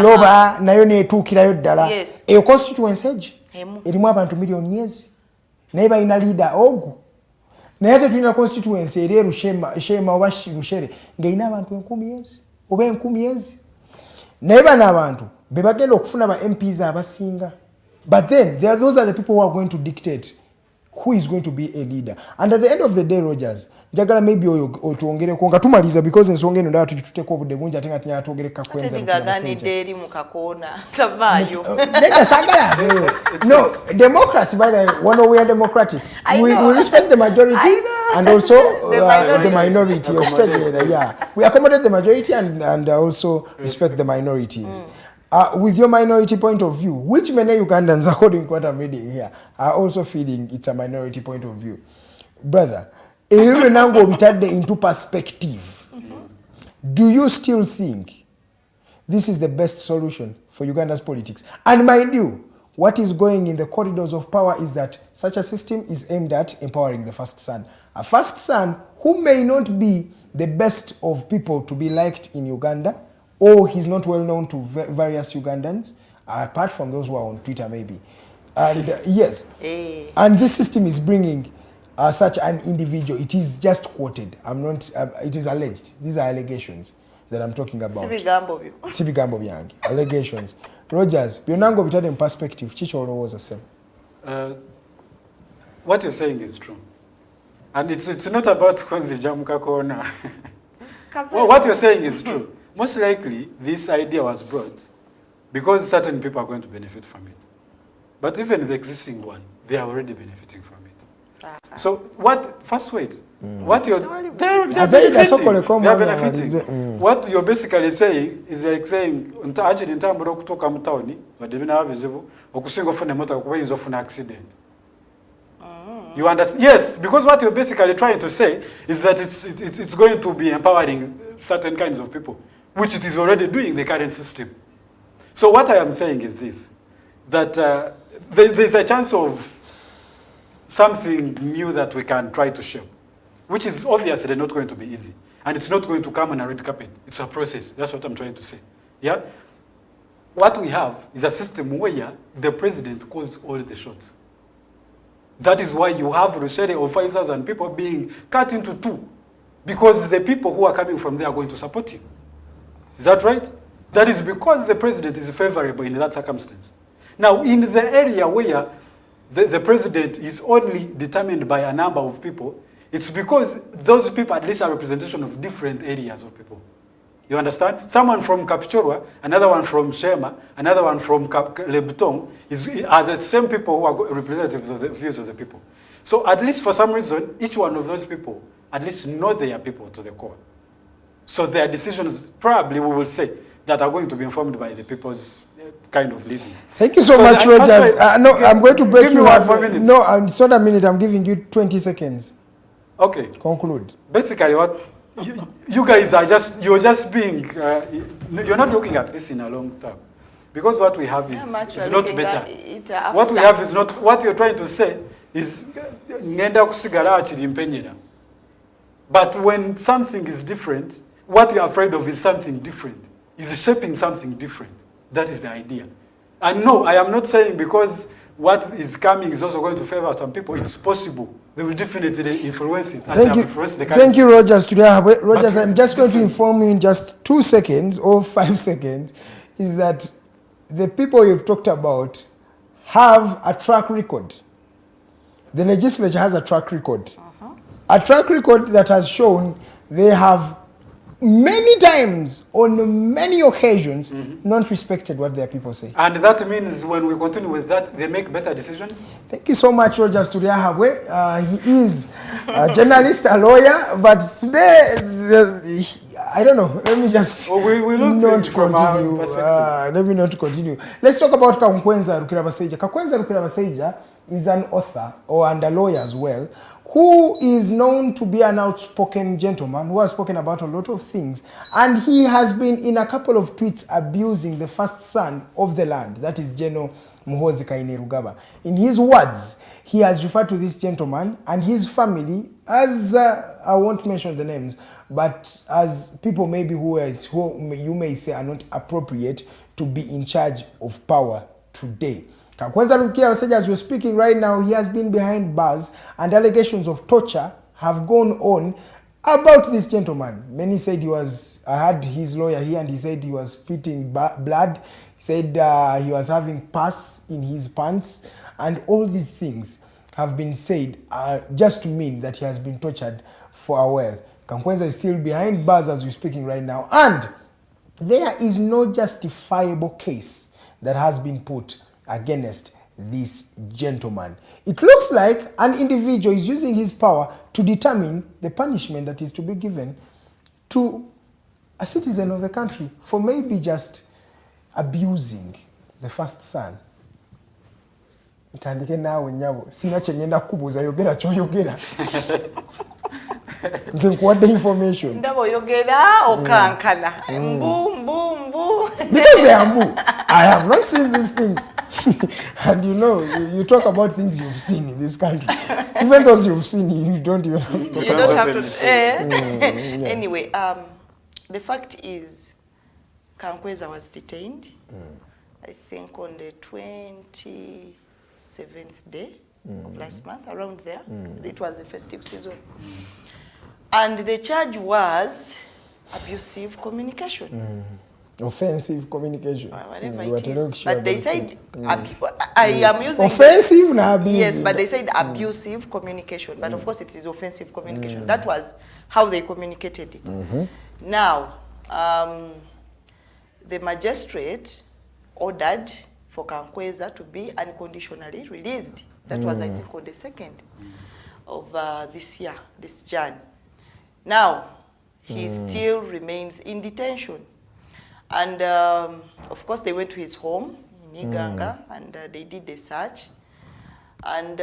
B: Buloba nayo netuukirayo ddala. Eyo constituency eji erimu abantu milioni yezi. Naye balina leader ogu. Naye tulina constituency eri Rushema oba Rushere ng'erina abantu 10,000 oba 10,000. Naye bano abantu be bagenda okufuna ba MPs abasinga. But then those are the people who are going to dictate who is going to be a leader. And at the end of the day, Rogers, njagala maybe otuongereko nga tumaliza because ensonga eno ndaba tugituteeko obudde bungi ate nga tinya atuongereka kwenza
E: mukaganidde eri mu kakoona tavaayo.
B: Nega sagala aveyo. No, democracy, by the way, we are democratic. We respect the majority and also the minority. Yeah, we accommodate the majority and also respect the minorities. With your minority point of view, which many Ugandans, according to what I'm reading here, are also feeling it's a minority point of view. Brother, even now go into perspective. Do you still think this is the best solution for Uganda's politics? And mind you, what is going in the corridors of power is that such a system is aimed at empowering the first son. A first son who may not be the best of people to be liked in Uganda, or he's not well known to various Ugandans, apart from those who are on Twitter maybe. And yes, and this system is bringing such an individual. It is just quoted. I'm not, it is alleged. These are allegations that I'm talking about. Sibigambo byange. Allegations. Rogers, byonango bitade in perspective. Chicho was the same.
D: What you're saying is true. And it's not about Kwanzi Jamuka Kona. Well, what you're saying is true. Most likely, this idea was brought because certain people are going to benefit from it. But even the existing one, they are already benefiting from it. So what, first wait, what you're, they're benefiting. What you're basically saying is like saying, actually in terms of kutoka mtaoni, wadebina wabizibu, okusingo fune mota kubayizo fune accident. You understand? Yes, because what you're basically trying to say is that it's going to be empowering certain kinds of people, which it is already doing the current system. So what I am saying is this, that there's a chance of something new that we can try to shape, which is obviously not going to be easy. And it's not going to come on a red carpet. It's a process. That's what I'm trying to say. Yeah? What we have is a system where the president calls all the shots. That is why you have a series of 5,000 people being cut into two, because the people who are coming from there are going to support him. Is that right? That is because the president is favorable in that circumstance. Now, in the area where the president is only determined by a number of people, it's because those people at least are a representation of different areas of people. You understand? Someone from Kapchorwa, another one from Shema, another one from Lebutong are the same people who are representatives of the views of the people. So at least for some reason, each one of those people at least know their people to the core. So their decisions, probably we will say, that are going to be informed by the people's kind of living.
B: Thank you so much, Rogers. No, I'm going to break you
D: off.
B: off. No, it's not a minute. I'm giving you 20 seconds.
D: Okay.
B: Conclude.
D: Basically, what you guys are you're just being, you're not looking at this in a long term. Because what we have is not better. What we have is not, what you're trying to say is, but when something is different, what you're afraid of is something different, is shaping something different. That is the idea. And no, I am not saying because what is coming is also going to favor some people. It's possible. They will definitely influence it.
B: Thank you. Thank you, Rogers. Rogers, I'm just going to inform you in just 2 seconds or 5 seconds, is that the people you've talked about have a track record. The legislature has a track record. A track record that has shown they have many times, on many occasions, not respected what their people say.
D: And that means when we continue with that, they make better decisions?
B: Thank you so much, Rogers Tulyahabwe. He is a journalist, a lawyer, but today, I don't know. Let me just not continue. Let me not continue. Let's talk about Kakwenza Rukirabaseja. Kakwenza Rukirabaseja is an author and a lawyer as well, who is known to be an outspoken gentleman who has spoken about a lot of things. And he has been in a couple of tweets abusing the first son of the land, that is General Muhoozi Kainerugaba. In his words, he has referred to this gentleman and his family as, I won't mention the names, but as people maybe who you may say are not appropriate to be in charge of power today. Kakwenza Rukirabaseja, as we're speaking right now, he has been behind bars and allegations of torture have gone on about this gentleman. Many said I had his lawyer here and he said he was spitting blood. He said he was having pus in his pants, and all these things have been said just to mean that he has been tortured for a while. Kakwenza is still behind bars as we're speaking right now, and there is no justifiable case that has been put against this gentleman. It looks like an individual is using his power to determine the punishment that is to be given to a citizen of the country for maybe just abusing the first son. Itandike nawe nyabo sina chenyenda kubuza yogera choyogera. Nze nkuwadde information.
E: Ndabo yogera okankana. Mbu.
B: Because they are mbu. I have not seen these things. And you talk about things you've seen in this country. Even those you've seen, you don't even have to talk about.
E: You don't have to. Yeah. Anyway, the fact is, Kakwenza was detained, I think on the 27th day of last month, around there. It was the festive season. And the charge was abusive communication.
B: Offensive communication.
E: Whatever it is. But they said, I am using...
B: Offensive and abusive.
E: Yes, but they said abusive communication. But of course it is offensive communication. That was how they communicated it. Now, the magistrate ordered for Kakwenza to be unconditionally released. That was, I think, on the 2nd of this year, this Jan. Now, he still remains in detention. And, of course, they went to his home in Iganga, and they did the search. And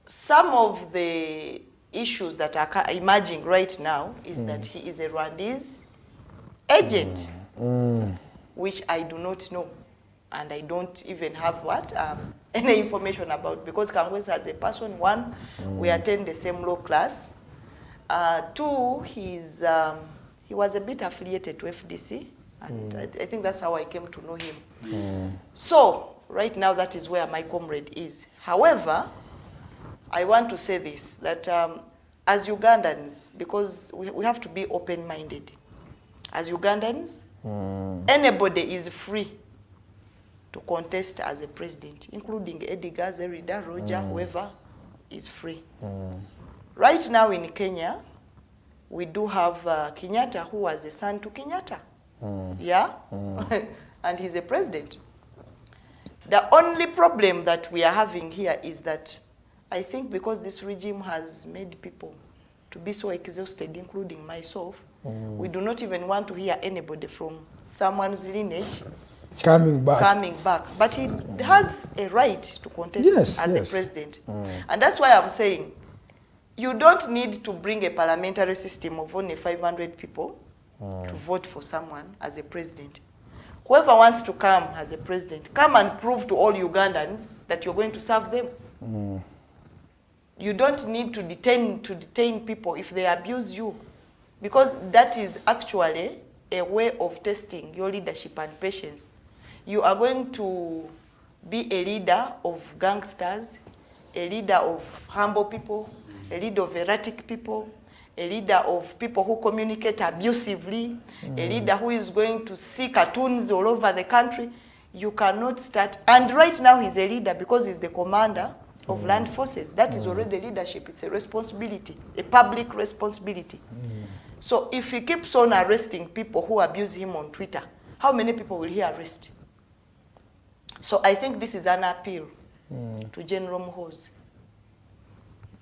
E: some of the issues that are emerging right now is that he is a Rwandese agent, which I do not know. And I don't even have any information about, because Kakwenza as a person, one, we attend the same law class. Two, he was a bit affiliated to FDC, and I think that's how I came to know him. So, right now, that is where my comrade is. However, I want to say this, that as Ugandans, because we have to be open-minded. As Ugandans, anybody is free to contest as a president, including Edgar, Zeridah, Roger, whoever is free. Right now in Kenya, we do have Kenyatta, who was a son to Kenyatta. Yeah? And he's a president. The only problem that we are having here is that I think because this regime has made people to be so exhausted, including myself. We do not even want to hear anybody from someone's lineage
B: coming back.
E: But he has a right to contest as a president. And that's why I'm saying, you don't need to bring a parliamentary system of only 500 people to vote for someone as a president. Whoever wants to come as a president, come and prove to all Ugandans that you're going to serve them. You don't need to detain people if they abuse you, because that is actually a way of testing your leadership and patience. You are going to be a leader of gangsters, a leader of humble people, a leader of erratic people, a leader of people who communicate abusively, a leader who is going to see cartoons all over the country. You cannot start. And right now he's a leader because he's the commander of land forces. That is already leadership. It's a responsibility, a public responsibility. So if he keeps on arresting people who abuse him on Twitter, how many people will he arrest? So I think this is an appeal to General Muhoozi.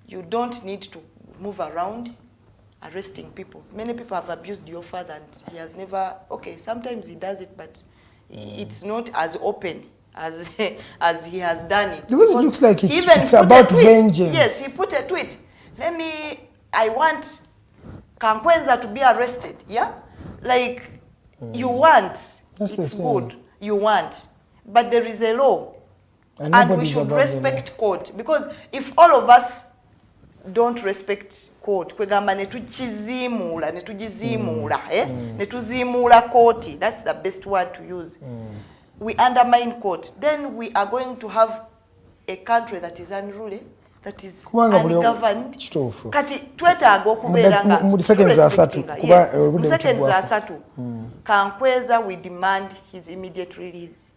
E: You don't need to move around arresting people. Many people have abused your father and he has never, okay, sometimes he does it, but it's not as open as as he has done it.
B: Because it looks like it's about vengeance.
E: Yes, he put a tweet. I want Kankwenza to be arrested, yeah? Like, you want, it's good, you want. But there is a law. And we should respect court. Because if all of us don't respect court, netuzimula court, that's the best word to use. We undermine court. Then we are going to have a country that is unruly, that is ungoverned. Kati twetaaga okubeera mu seconds asatu. Kankweza, we demand his immediate release.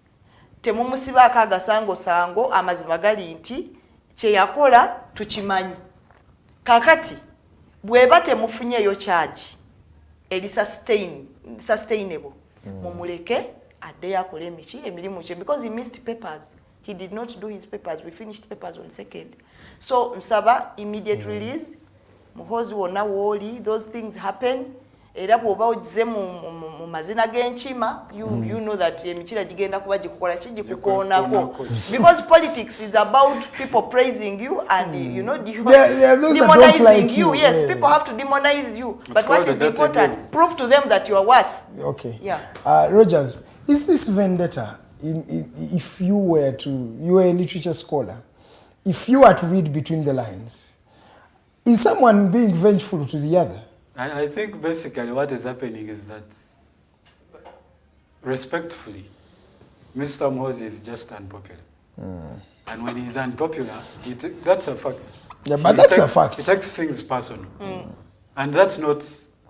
E: Temumusibaako agasango amazima gali nti kye yakola tukimanyi. Kakati bweba temufunyeyo charge eri sustainable mumuleke adde akole emirimu kye, because he missed papers. He did not do his papers. We finished papers on 2nd. So nsaba immediate release. Muhoozi wonna wooli, those things happen. Era bw'oba ogize mu mazina g'enkima, you know that emikira gigenda kuba gikukola ki, gikukoonako. Because politics is about people praising you and demonizing you. Yes, people have to demonize you. But what is important, prove to them that you are worth.
B: Okay.
E: Yeah.
B: Rogers, is this vendetta, if you were a literature scholar, if you were to read between the lines, is someone being vengeful to the other?
D: I think basically what is happening is that, respectfully, Mr. Muhoozi is just unpopular. And when he's unpopular, that's a fact.
B: Yeah, but that's a fact.
D: He takes things personal. And that's not,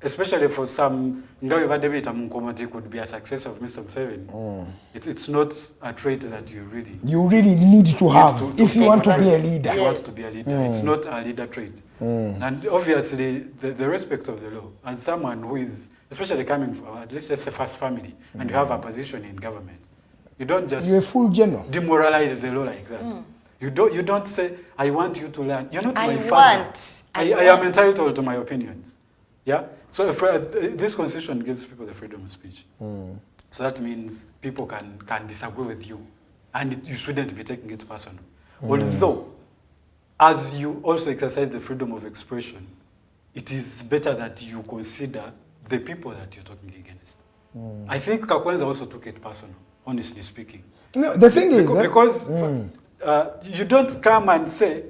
D: especially for some, could be a success of Mr. Museveni. It's not a trait that you really
B: need to have if you want to be a leader.
D: If you want to be a leader. It's not a leader trait. And obviously, the respect of the law, as someone who is, especially coming from, let's just say, first family, and you have a position in government, you don't just
B: you're a full general.
D: Demoralize the law like that. You don't say, I want you to learn. You're not my father. I am entitled to my opinions. Yeah? So this constitution gives people the freedom of speech. So that means people can disagree with you. And you shouldn't be taking it personal. Although, as you also exercise the freedom of expression, it is better that you consider the people that you're talking against. I think Kakwenza also took it personal, honestly speaking.
B: No, the thing is...
D: Because you don't come and say,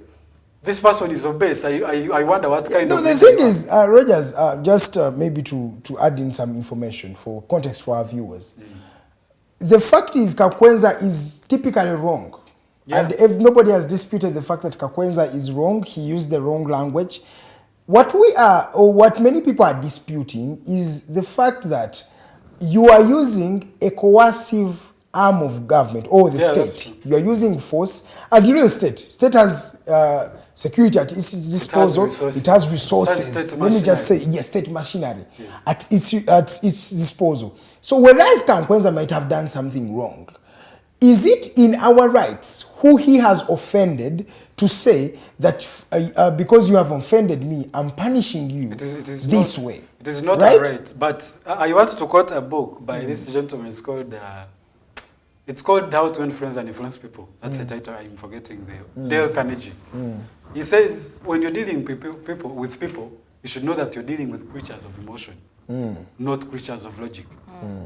D: this person is obese. I wonder what kind of...
B: No, the thing is, Rogers, just maybe to add in some information for context for our viewers. The fact is Kakwenza is typically wrong. Yeah. And if nobody has disputed the fact that Kakwenza is wrong, he used the wrong language. What many people are disputing is the fact that you are using a coercive arm of government or the state. You are using force, and you know the state has security at its disposal. It has resources. Let me just say, yes, state machinery at its disposal. So whereas Kakwenza might have done something wrong, is it in our rights, who he has offended, to say that because you have offended me, I'm punishing you this way?
D: It is not right. But I want to quote a book by this gentleman. It's called How to Influence and Influence People. That's the title. I'm forgetting Dale Carnegie. He says, when you're dealing with people, you should know that you're dealing with creatures of emotion, not creatures of logic.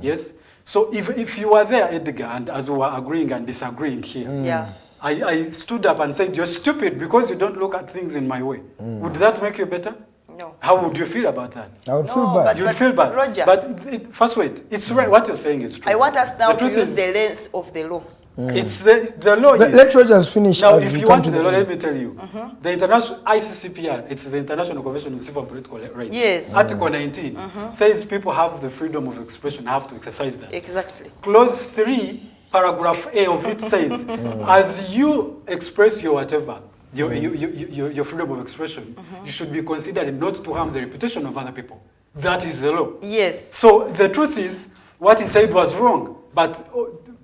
D: Yes? So if you were there, Edgar, and as we were agreeing and disagreeing here, I stood up and said, you're stupid because you don't look at things in my way. Would that make you better?
E: No.
D: How would you feel about that?
B: I would feel bad.
D: You'd feel bad.
E: Roger.
D: But first wait, it's right. What you're saying is true.
E: I want us now to use the lens of the law.
D: It's the law.
B: Let Rogers finish.
D: Now, if you want the law, let me tell you. The international ICCPR, it's the International Convention on Civil and Political Rights.
E: Yes.
D: Article 19 says people have the freedom of expression, have to exercise that.
E: Exactly.
D: Clause 3, paragraph A of it says, as you express your whatever, your freedom of expression, you should be considered not to harm the reputation of other people. That is the law.
E: Yes.
D: So the truth is, what he said was wrong, but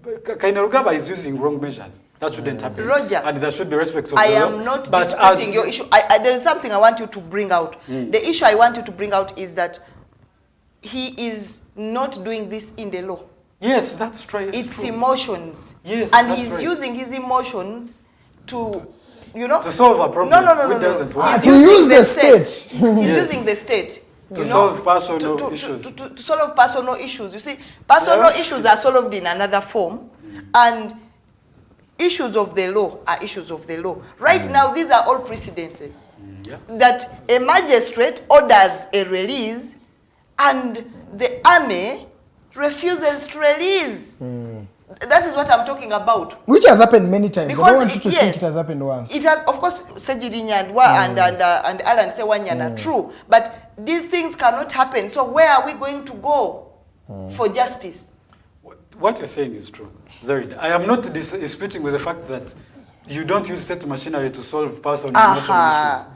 D: Kainerugaba is using wrong measures. That shouldn't happen.
E: Roger.
D: And there should be respect of the law.
E: I am not disputing your issue. There is something I want you to bring out. The issue I want you to bring out is that he is not doing this in the law.
D: Yes, that's right.
E: It's emotions.
D: Yes,
E: and
D: that's
E: he's
D: right.
E: using his emotions to, you know,
D: to solve a problem.
E: No.
D: Doesn't work.
B: To use the state.
E: He's using the state.
D: To solve personal issues.
E: To solve personal issues. You see, personal issues are solved in another form, and issues of the law are issues of the law. Right now, these are all precedents. That a magistrate orders a release, and the army refuses to release. That is what I'm talking about.
B: Which has happened many times.
E: Because
B: I don't want you to think it has happened once.
E: It has, of course, Sejirinya and Alan Sewanyana, true. But these things cannot happen. So where are we going to go for justice?
D: What you're saying is true, Zeridah. I am not disputing with the fact that you don't use state machinery to solve personal emotional issues.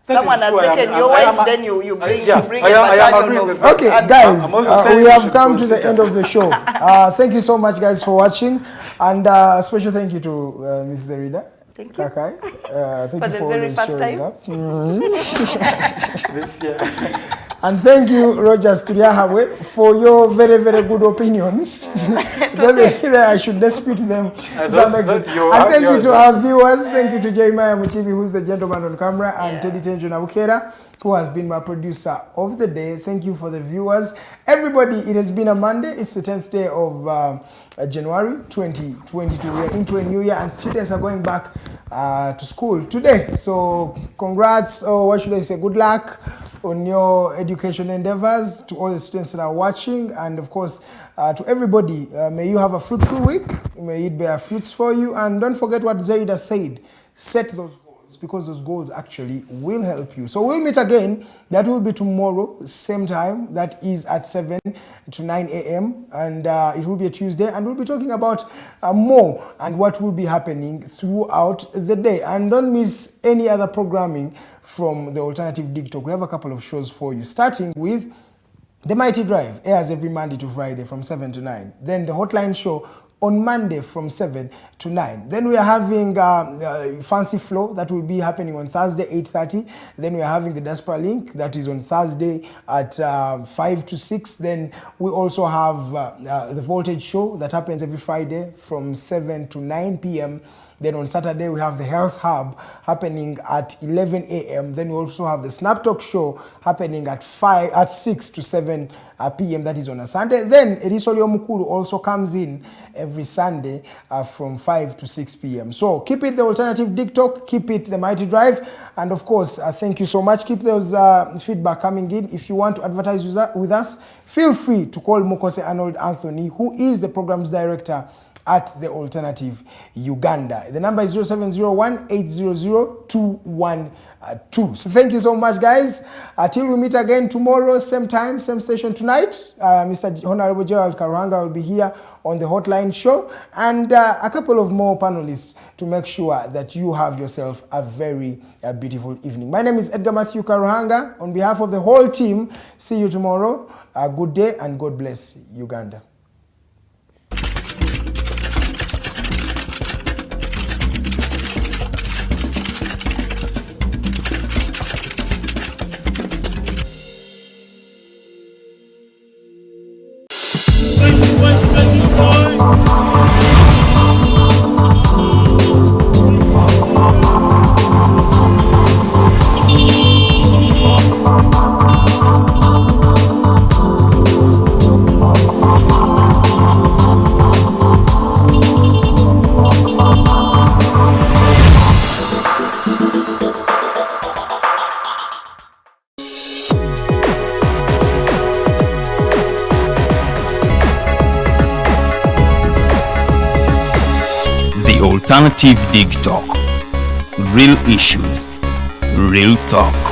E: Someone has taken your wife, then you bring a battalion of...
B: Okay, guys, we have come to the end of the show. Thank you so much, guys, for watching. And a special thank you to Ms. Zeridah.
E: Thank you.
B: Kakayi. Thank
E: For
B: you
E: the
B: for
E: very
B: always
E: first
B: showing
E: time.
B: up.
D: This year.
B: And thank you, Rogers Tulyahabwe, for your very, very good opinions. I should dispute them. And thank you to our viewers. Thank you to Jeremiah Muchibi, who's the gentleman on camera, and Teddy Tenjo Nabukera, who has been my producer of the day. Thank you for the viewers. Everybody, it has been a Monday. It's the 10th day of January 2022. We are into a new year, and students are going back to school today. So congrats, or what should I say, good luck on your education endeavors to all the students that are watching, and of course to everybody. May you have a fruitful week. May it bear fruits for you, and don't forget what Zeridah said. Set those goals, because those goals actually will help you. So we'll meet again. That will be tomorrow, same time. That is at 7 to 9 a.m. and it will be a Tuesday, and we'll be talking about more and what will be happening throughout the day. And don't miss any other programming from the Alternative Dig Talk. We have a couple of shows for you, starting with The Mighty Drive, airs every Monday to Friday from 7 to 9. Then the Hotline Show on Monday from 7 to 9. Then we are having Fancy Flow, that will be happening on Thursday, 8:30. Then we are having the Diaspora Link, that is on Thursday at 5 to 6. Then we also have the Voltage Show, that happens every Friday from 7 to 9 p.m. Then on Saturday, we have the Health Hub happening at 11 a.m. Then we also have the Snap Talk Show happening at 6 to 7 p.m. That is on a Sunday. Then Erisolio Mukulu also comes in every Sunday from 5 to 6 p.m. So keep it the Alternative Dig Talk, keep it the Mighty Drive, and of course, thank you so much. Keep those feedback coming in. If you want to advertise with us, feel free to call Mukose Arnold Anthony, who is the Programs Director at the Alternative Uganda. The number is 0701-800-212. So thank you so much, guys. Till we meet again tomorrow, same time, same station tonight. Mr. Honorable Edgar Karuhanga will be here on the Hotline Show, and a couple of more panelists to make sure that you have yourself a very beautiful evening. My name is Edgar Mathew Karuhanga. On behalf of the whole team, see you tomorrow. Good day, and God bless Uganda.
A: Alternative Dig Talk. Real issues, real talk.